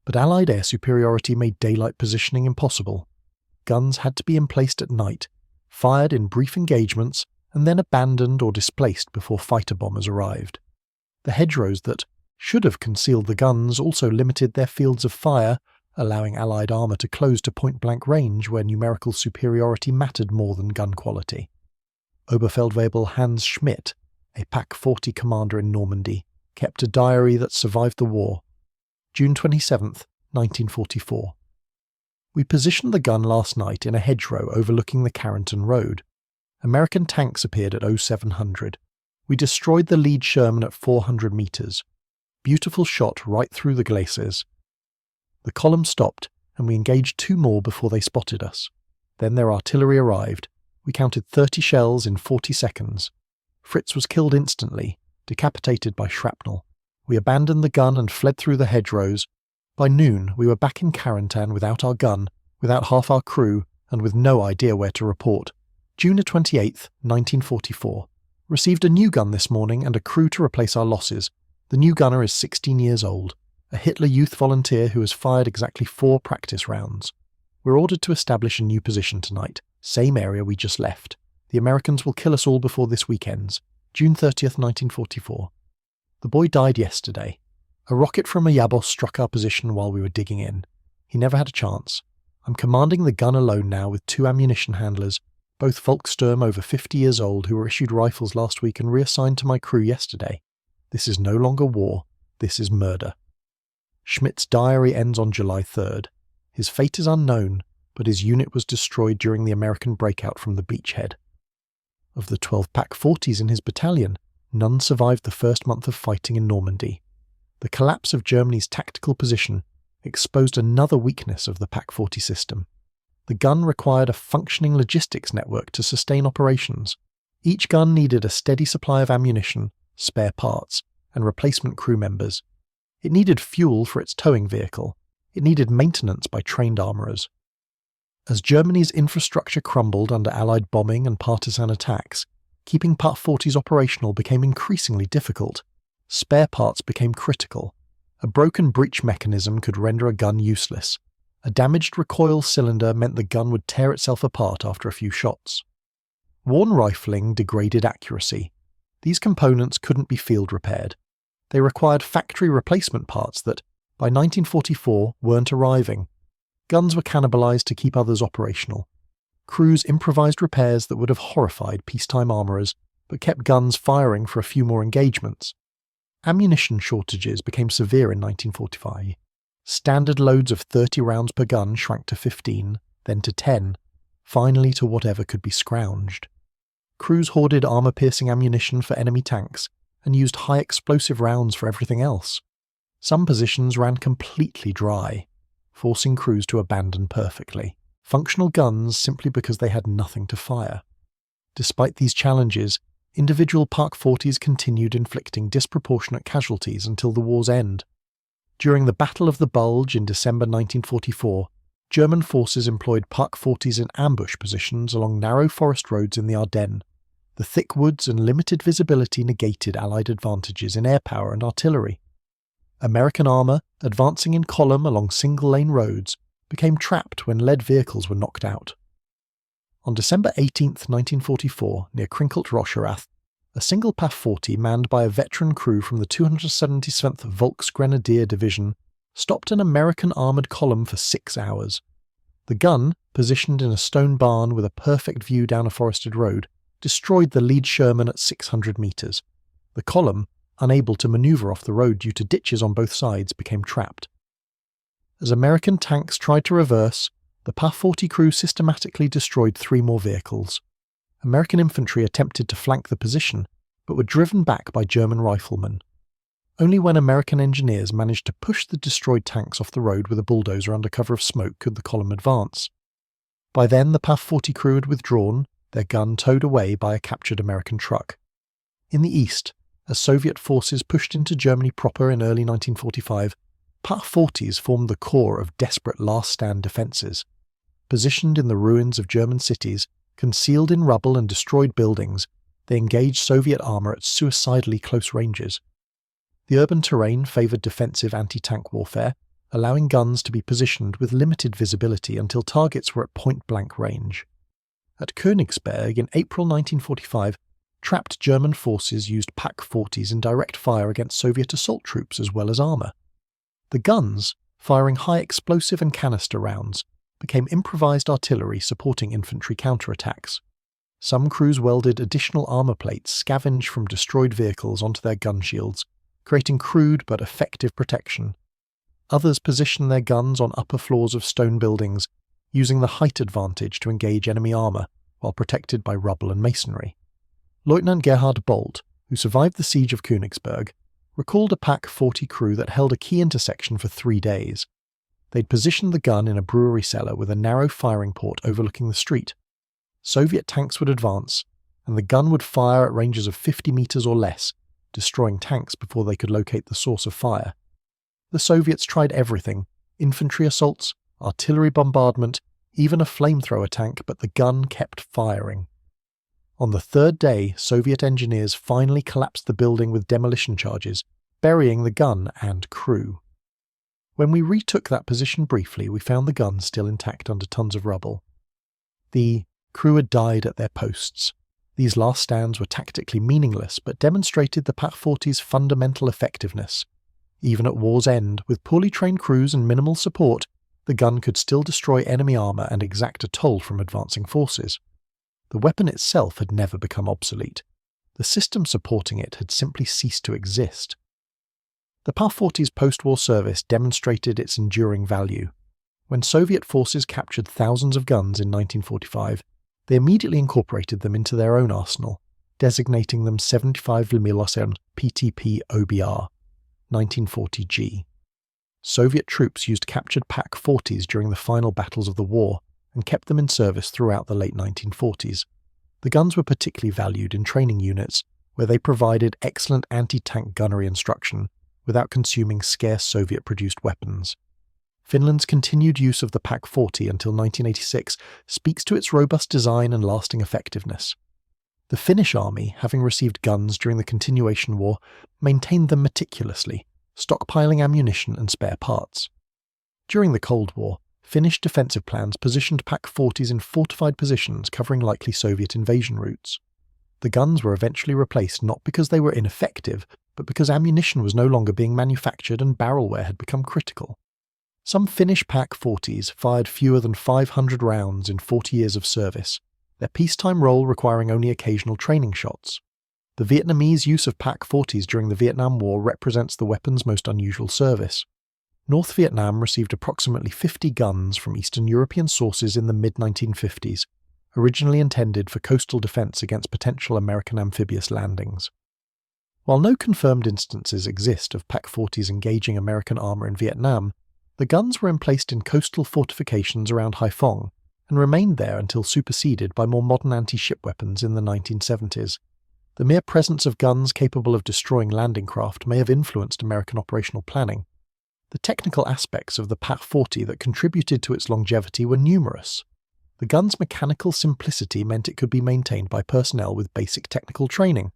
But Allied air superiority made daylight positioning impossible. Guns had to be emplaced at night, fired in brief engagements, and then abandoned or displaced before fighter bombers arrived. The hedgerows that should have concealed the guns also limited their fields of fire, allowing Allied armour to close to point-blank range where numerical superiority mattered more than gun quality. Oberfeldwebel Hans Schmidt, a Pak-40 commander in Normandy, kept a diary that survived the war. June 27, 1944. We positioned the gun last night in a hedgerow overlooking the Carrington Road. American tanks appeared at 0700. We destroyed the lead Sherman at 400 metres. Beautiful shot right through the glaciers. The column stopped, and we engaged 2 more before they spotted us. Then their artillery arrived. We counted 30 shells in 40 seconds. Fritz was killed instantly, decapitated by shrapnel. We abandoned the gun and fled through the hedgerows. By noon, we were back in Carentan without our gun, without half our crew, and with no idea where to report. June 28th, 1944. Received a new gun this morning and a crew to replace our losses. The new gunner is 16 years old, a Hitler Youth volunteer who has fired exactly 4 practice rounds. We're ordered to establish a new position tonight, same area we just left. The Americans will kill us all before this week ends. June 30th, 1944. The boy died yesterday. A rocket from a Yabos struck our position while we were digging in. He never had a chance. I'm commanding the gun alone now with 2 ammunition handlers, both Volkssturm over 50 years old who were issued rifles last week and reassigned to my crew yesterday. This is no longer war, this is murder. Schmidt's diary ends on July 3rd. His fate is unknown, but his unit was destroyed during the American breakout from the beachhead. Of the 12 PaK-40s in his battalion, none survived the first month of fighting in Normandy. The collapse of Germany's tactical position exposed another weakness of the PaK-40 system. The gun required a functioning logistics network to sustain operations. Each gun needed a steady supply of ammunition, spare parts, and replacement crew members. It needed fuel for its towing vehicle. It needed maintenance by trained armourers. As Germany's infrastructure crumbled under Allied bombing and partisan attacks, keeping PaK-40s operational became increasingly difficult. Spare parts became critical. A broken breech mechanism could render a gun useless. A damaged recoil cylinder meant the gun would tear itself apart after a few shots. Worn rifling degraded accuracy. These components couldn't be field repaired. They required factory replacement parts that, by 1944, weren't arriving. Guns were cannibalized to keep others operational. Crews improvised repairs that would have horrified peacetime armourers, but kept guns firing for a few more engagements. Ammunition shortages became severe in 1945. Standard loads of 30 rounds per gun shrank to 15, then to 10, finally to whatever could be scrounged. Crews hoarded armour-piercing ammunition for enemy tanks and used high-explosive rounds for everything else. Some positions ran completely dry, forcing crews to abandon perfectly functional guns simply because they had nothing to fire. Despite these challenges, individual PaK-40s continued inflicting disproportionate casualties until the war's end. During the Battle of the Bulge in December 1944, German forces employed PaK-40s in ambush positions along narrow forest roads in the Ardennes. The thick woods and limited visibility negated Allied advantages in air power and artillery. American armour, advancing in column along single-lane roads, became trapped when lead vehicles were knocked out. On December 18, 1944, near Krinkelt-Rocherath, a single PaK-40 manned by a veteran crew from the 277th Volksgrenadier Division stopped an American armoured column for 6 hours. The gun, positioned in a stone barn with a perfect view down a forested road, destroyed the lead Sherman at 600 metres. The column, unable to manoeuvre off the road due to ditches on both sides, became trapped. As American tanks tried to reverse, the PaK-40 crew systematically destroyed 3 more vehicles. American infantry attempted to flank the position, but were driven back by German riflemen. Only when American engineers managed to push the destroyed tanks off the road with a bulldozer under cover of smoke could the column advance. By then the PaK-40 crew had withdrawn, their gun towed away by a captured American truck. In the east, as Soviet forces pushed into Germany proper in early 1945, PaK-40s formed the core of desperate last-stand defences. Positioned in the ruins of German cities, concealed in rubble and destroyed buildings, they engaged Soviet armour at suicidally close ranges. The urban terrain favoured defensive anti-tank warfare, allowing guns to be positioned with limited visibility until targets were at point-blank range. At Königsberg in April 1945, trapped German forces used PaK-40s in direct fire against Soviet assault troops as well as armour. The guns, firing high explosive and canister rounds, became improvised artillery supporting infantry counterattacks. Some crews welded additional armour plates scavenged from destroyed vehicles onto their gun shields, creating crude but effective protection. Others positioned their guns on upper floors of stone buildings, using the height advantage to engage enemy armour while protected by rubble and masonry. Lieutenant Gerhard Bolt, who survived the siege of Königsberg, recalled a PaK-40 crew that held a key intersection for 3 days. They'd positioned the gun in a brewery cellar with a narrow firing port overlooking the street. Soviet tanks would advance, and the gun would fire at ranges of 50 meters or less, destroying tanks before they could locate the source of fire. The Soviets tried everything: infantry assaults, artillery bombardment, even a flamethrower tank, but the gun kept firing. On the third day, Soviet engineers finally collapsed the building with demolition charges, burying the gun and crew. When we retook that position briefly, we found the gun still intact under tons of rubble. The crew had died at their posts. These last stands were tactically meaningless, but demonstrated the PaK-40's fundamental effectiveness. Even at war's end, with poorly trained crews and minimal support, the gun could still destroy enemy armour and exact a toll from advancing forces. The weapon itself had never become obsolete. The system supporting it had simply ceased to exist. The PaK-40's post-war service demonstrated its enduring value. When Soviet forces captured thousands of guns in 1945, they immediately incorporated them into their own arsenal, designating them 75 mm PTP OBR, 1940G. Soviet troops used captured PaK-40s during the final battles of the war and kept them in service throughout the late 1940s. The guns were particularly valued in training units, where they provided excellent anti-tank gunnery instruction without consuming scarce Soviet-produced weapons. Finland's continued use of the PaK-40 until 1986 speaks to its robust design and lasting effectiveness. The Finnish army, having received guns during the Continuation War, maintained them meticulously, stockpiling ammunition and spare parts. During the Cold War, Finnish defensive plans positioned PaK-40s in fortified positions covering likely Soviet invasion routes. The guns were eventually replaced not because they were ineffective, but because ammunition was no longer being manufactured and barrel wear had become critical. Some Finnish PaK-40s fired fewer than 500 rounds in 40 years of service, their peacetime role requiring only occasional training shots. The Vietnamese use of PaK-40s during the Vietnam War represents the weapon's most unusual service. North Vietnam received approximately 50 guns from Eastern European sources in the mid-1950s, originally intended for coastal defense against potential American amphibious landings. While no confirmed instances exist of PaK-40s engaging American armor in Vietnam, the guns were emplaced in coastal fortifications around Haiphong and remained there until superseded by more modern anti-ship weapons in the 1970s. The mere presence of guns capable of destroying landing craft may have influenced American operational planning. The technical aspects of the PaK-40 that contributed to its longevity were numerous. The gun's mechanical simplicity meant it could be maintained by personnel with basic technical training.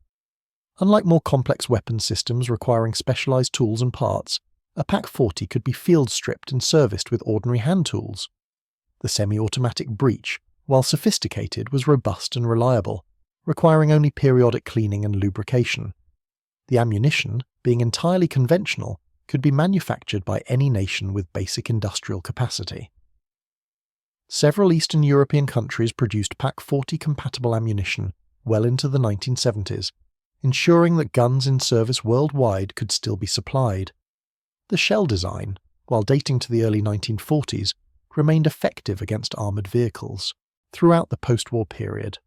Unlike more complex weapon systems requiring specialized tools and parts, a PaK-40 could be field stripped and serviced with ordinary hand tools. The semi-automatic breech, while sophisticated, was robust and reliable, requiring only periodic cleaning and lubrication. The ammunition, being entirely conventional, could be manufactured by any nation with basic industrial capacity. Several Eastern European countries produced PaK-40 compatible ammunition well into the 1970s, ensuring that guns in service worldwide could still be supplied. The shell design, while dating to the early 1940s, remained effective against armoured vehicles throughout the post-war period.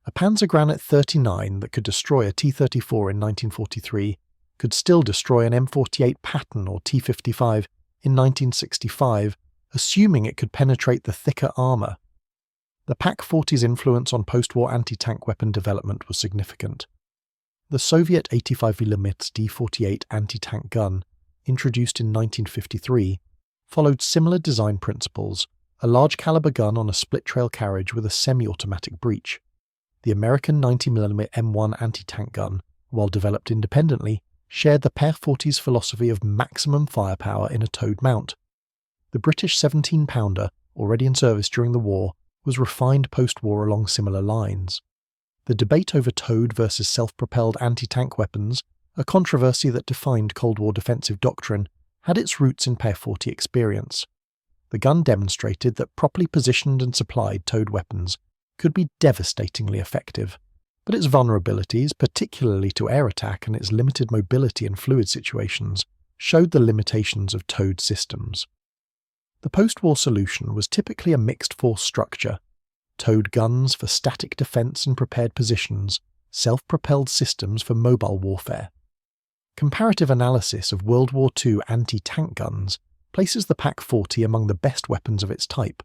A Panzergranate 39 that could destroy a T-34 in 1943 could still destroy an M48 Patton or T-55 in 1965, assuming it could penetrate the thicker armour. The PaK-40's influence on post-war anti-tank weapon development was significant. The Soviet 85mm D-48 anti-tank gun, introduced in 1953, followed similar design principles, a large-caliber gun on a split-trail carriage with a semi-automatic breech. The American 90mm M1 anti-tank gun, while developed independently, shared the PaK-40's philosophy of maximum firepower in a towed mount. The British 17-pounder, already in service during the war, was refined post-war along similar lines. The debate over towed versus self-propelled anti-tank weapons, a controversy that defined Cold War defensive doctrine, had its roots in PaK-40 experience. The gun demonstrated that properly positioned and supplied towed weapons could be devastatingly effective, but its vulnerabilities, particularly to air attack and its limited mobility in fluid situations, showed the limitations of towed systems. The post-war solution was typically a mixed-force structure: towed guns for static defense in prepared positions, self-propelled systems for mobile warfare. Comparative analysis of World War II anti-tank guns places the PaK-40 among the best weapons of its type.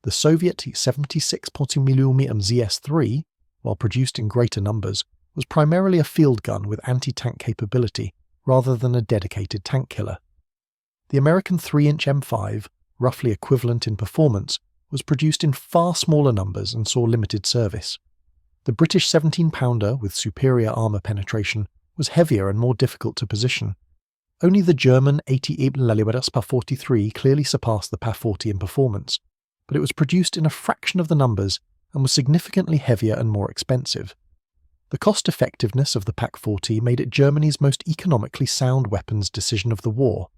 The Soviet 76 mm ZS-3, while produced in greater numbers, was primarily a field gun with anti-tank capability rather than a dedicated tank killer. The American 3-inch M5, roughly equivalent in performance, was produced in far smaller numbers and saw limited service. The British 17-pounder, with superior armour penetration, was heavier and more difficult to position. Only the German 80 mm Pa-43 clearly surpassed the Pa-40 in performance, but it was produced in a fraction of the numbers and was significantly heavier and more expensive. The cost-effectiveness of the Pak-40 made it Germany's most economically sound weapons decision of the war.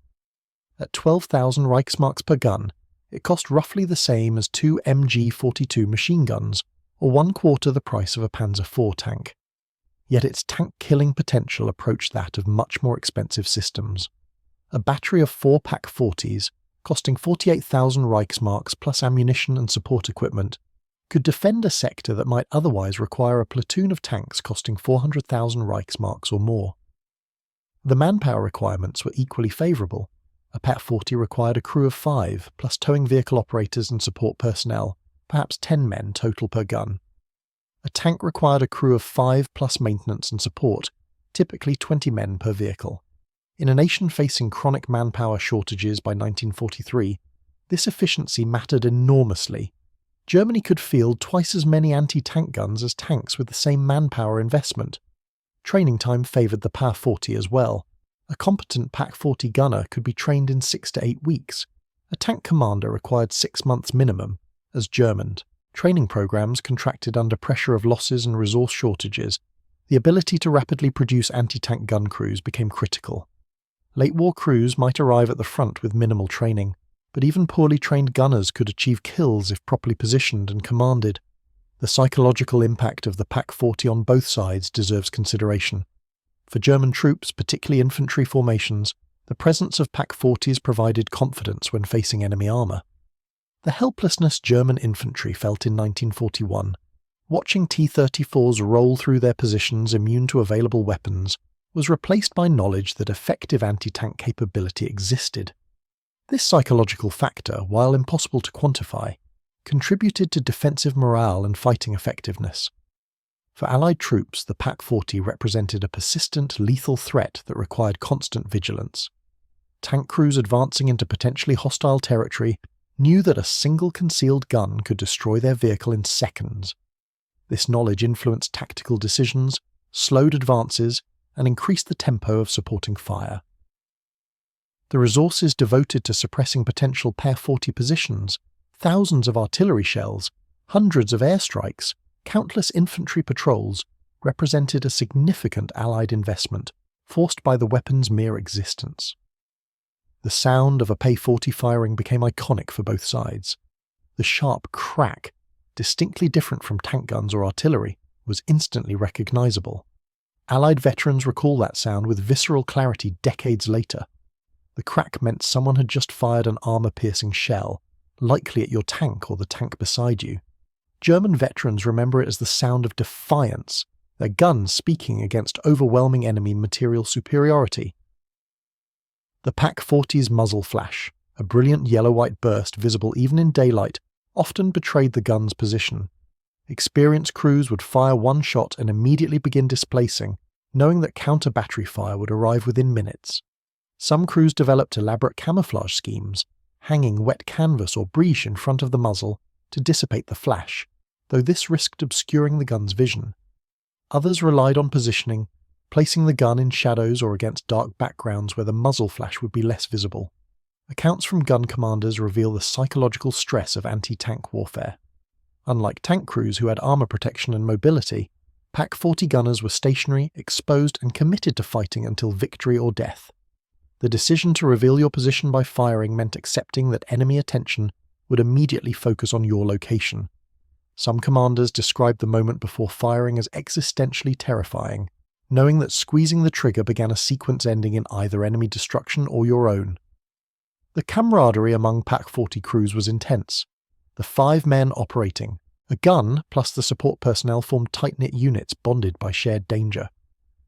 At 12,000 Reichsmarks per gun, it cost roughly the same as 2 MG-42 machine guns, or 1/4 the price of a Panzer IV tank. Yet its tank-killing potential approached that of much more expensive systems. A battery of 4 Pak-40s, costing 48,000 Reichsmarks plus ammunition and support equipment, could defend a sector that might otherwise require a platoon of tanks costing 400,000 Reichsmarks or more. The manpower requirements were equally favourable. A Pak-40 required a crew of 5, plus towing vehicle operators and support personnel, perhaps 10 men total per gun. A tank required a crew of 5 plus maintenance and support, typically 20 men per vehicle. In a nation facing chronic manpower shortages by 1943, this efficiency mattered enormously. Germany could field twice as many anti-tank guns as tanks with the same manpower investment. Training time favoured the Pa-40 as well. A competent Pak-40 gunner could be trained in 6 to 8 weeks. A tank commander required 6 months minimum. As Germaned, training programs contracted under pressure of losses and resource shortages. The ability to rapidly produce anti-tank gun crews became critical. Late-war crews might arrive at the front with minimal training, but even poorly trained gunners could achieve kills if properly positioned and commanded. The psychological impact of the Pak-40 on both sides deserves consideration. For German troops, particularly infantry formations, the presence of Pak-40s provided confidence when facing enemy armour. The helplessness German infantry felt in 1941, watching T-34s roll through their positions immune to available weapons, was replaced by knowledge that effective anti-tank capability existed. This psychological factor, while impossible to quantify, contributed to defensive morale and fighting effectiveness. For Allied troops, the Pak-40 represented a persistent, lethal threat that required constant vigilance. Tank crews advancing into potentially hostile territory knew that a single concealed gun could destroy their vehicle in seconds. This knowledge influenced tactical decisions, slowed advances, and increased the tempo of supporting fire. The resources devoted to suppressing potential Pa-40 positions, thousands of artillery shells, hundreds of airstrikes, countless infantry patrols, represented a significant Allied investment, forced by the weapon's mere existence. The sound of a Pa-40 firing became iconic for both sides. The sharp crack, distinctly different from tank guns or artillery, was instantly recognizable. Allied veterans recall that sound with visceral clarity decades later. The crack meant someone had just fired an armour-piercing shell, likely at your tank or the tank beside you. German veterans remember it as the sound of defiance, their guns speaking against overwhelming enemy material superiority. The Pak-40's muzzle flash, a brilliant yellow-white burst visible even in daylight, often betrayed the gun's position. Experienced crews would fire one shot and immediately begin displacing, knowing that counter-battery fire would arrive within minutes. Some crews developed elaborate camouflage schemes, hanging wet canvas or breech in front of the muzzle to dissipate the flash, though this risked obscuring the gun's vision. Others relied on positioning, placing the gun in shadows or against dark backgrounds where the muzzle flash would be less visible. Accounts from gun commanders reveal the psychological stress of anti-tank warfare. Unlike tank crews who had armour protection and mobility, Pak-40 gunners were stationary, exposed and committed to fighting until victory or death. The decision to reveal your position by firing meant accepting that enemy attention would immediately focus on your location. Some commanders described the moment before firing as existentially terrifying, knowing that squeezing the trigger began a sequence ending in either enemy destruction or your own. The camaraderie among Pak-40 crews was intense. The 5 men operating, a gun plus the support personnel formed tight-knit units bonded by shared danger.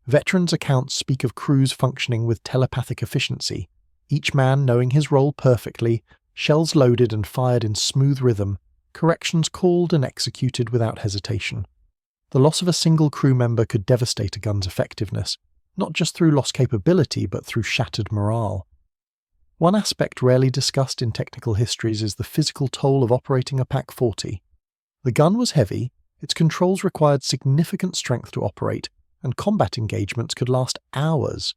Veterans' accounts speak of crews functioning with telepathic efficiency, each man knowing his role perfectly, shells loaded and fired in smooth rhythm, corrections called and executed without hesitation. The loss of a single crew member could devastate a gun's effectiveness, not just through lost capability but through shattered morale. One aspect rarely discussed in technical histories is the physical toll of operating a Pak-40. The gun was heavy, its controls required significant strength to operate, and combat engagements could last hours.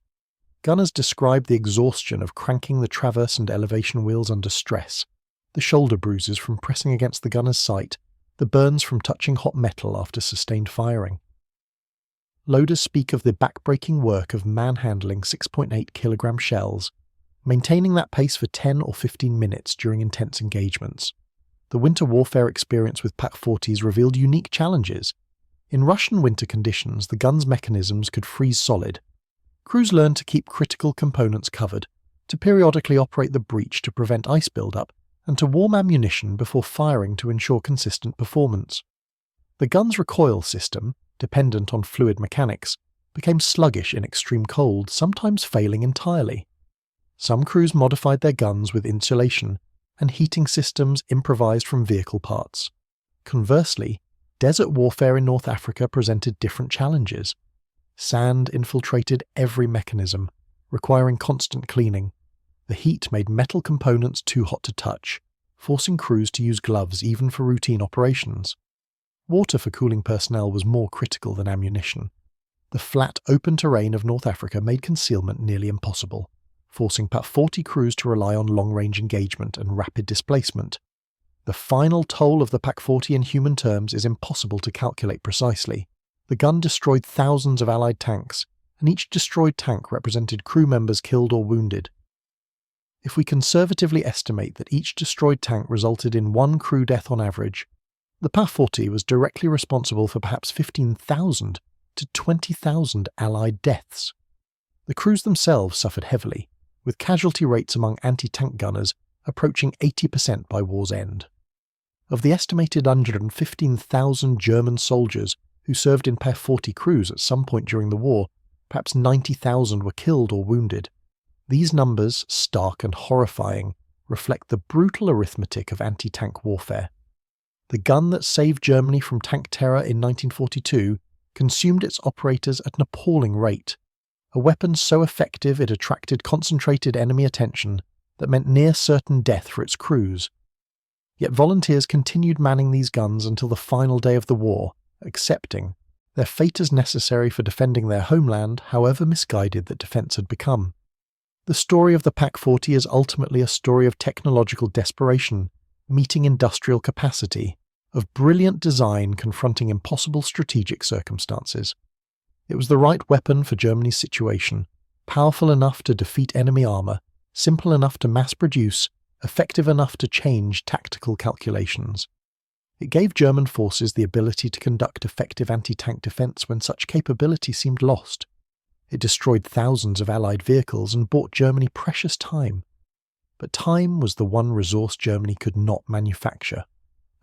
Gunners described the exhaustion of cranking the traverse and elevation wheels under stress, the shoulder bruises from pressing against the gunner's sight, the burns from touching hot metal after sustained firing. Loaders speak of the back-breaking work of manhandling 6.8 kilogram shells, maintaining that pace for 10 or 15 minutes during intense engagements. The winter warfare experience with Pak-40s revealed unique challenges. In Russian winter conditions, the gun's mechanisms could freeze solid. Crews learned to keep critical components covered, to periodically operate the breech to prevent ice buildup, and to warm ammunition before firing to ensure consistent performance. The gun's recoil system, dependent on fluid mechanics, became sluggish in extreme cold, sometimes failing entirely. Some crews modified their guns with insulation and heating systems improvised from vehicle parts. Conversely, desert warfare in North Africa presented different challenges. Sand infiltrated every mechanism, requiring constant cleaning. The heat made metal components too hot to touch, forcing crews to use gloves even for routine operations. Water for cooling personnel was more critical than ammunition. The flat, open terrain of North Africa made concealment nearly impossible, forcing Pak-40 crews to rely on long-range engagement and rapid displacement. The final toll of the Pak-40 in human terms is impossible to calculate precisely. The gun destroyed thousands of Allied tanks, and each destroyed tank represented crew members killed or wounded. If we conservatively estimate that each destroyed tank resulted in one crew death on average, the Pak-40 was directly responsible for perhaps 15,000 to 20,000 Allied deaths. The crews themselves suffered heavily, with casualty rates among anti-tank gunners approaching 80% by war's end. Of the estimated 115,000 German soldiers who served in Pak-40 crews at some point during the war, perhaps 90,000 were killed or wounded. These numbers, stark and horrifying, reflect the brutal arithmetic of anti-tank warfare. The gun that saved Germany from tank terror in 1942 consumed its operators at an appalling rate, a weapon so effective it attracted concentrated enemy attention that meant near-certain death for its crews. Yet volunteers continued manning these guns until the final day of the war, accepting their fate as necessary for defending their homeland, however misguided that defence had become. The story of the Pak-40 is ultimately a story of technological desperation, meeting industrial capacity, of brilliant design confronting impossible strategic circumstances. It was the right weapon for Germany's situation, powerful enough to defeat enemy armour, simple enough to mass produce, effective enough to change tactical calculations. It gave German forces the ability to conduct effective anti-tank defence when such capability seemed lost. It destroyed thousands of Allied vehicles and bought Germany precious time. But time was the one resource Germany could not manufacture,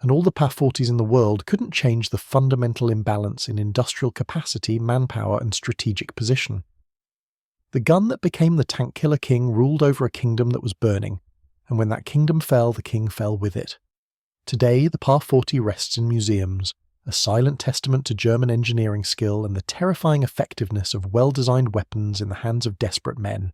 and all the Pak-40s in the world couldn't change the fundamental imbalance in industrial capacity, manpower and strategic position. The gun that became the tank killer king ruled over a kingdom that was burning, and when that kingdom fell, the king fell with it. Today, the Pak-40 rests in museums, a silent testament to German engineering skill and the terrifying effectiveness of well-designed weapons in the hands of desperate men.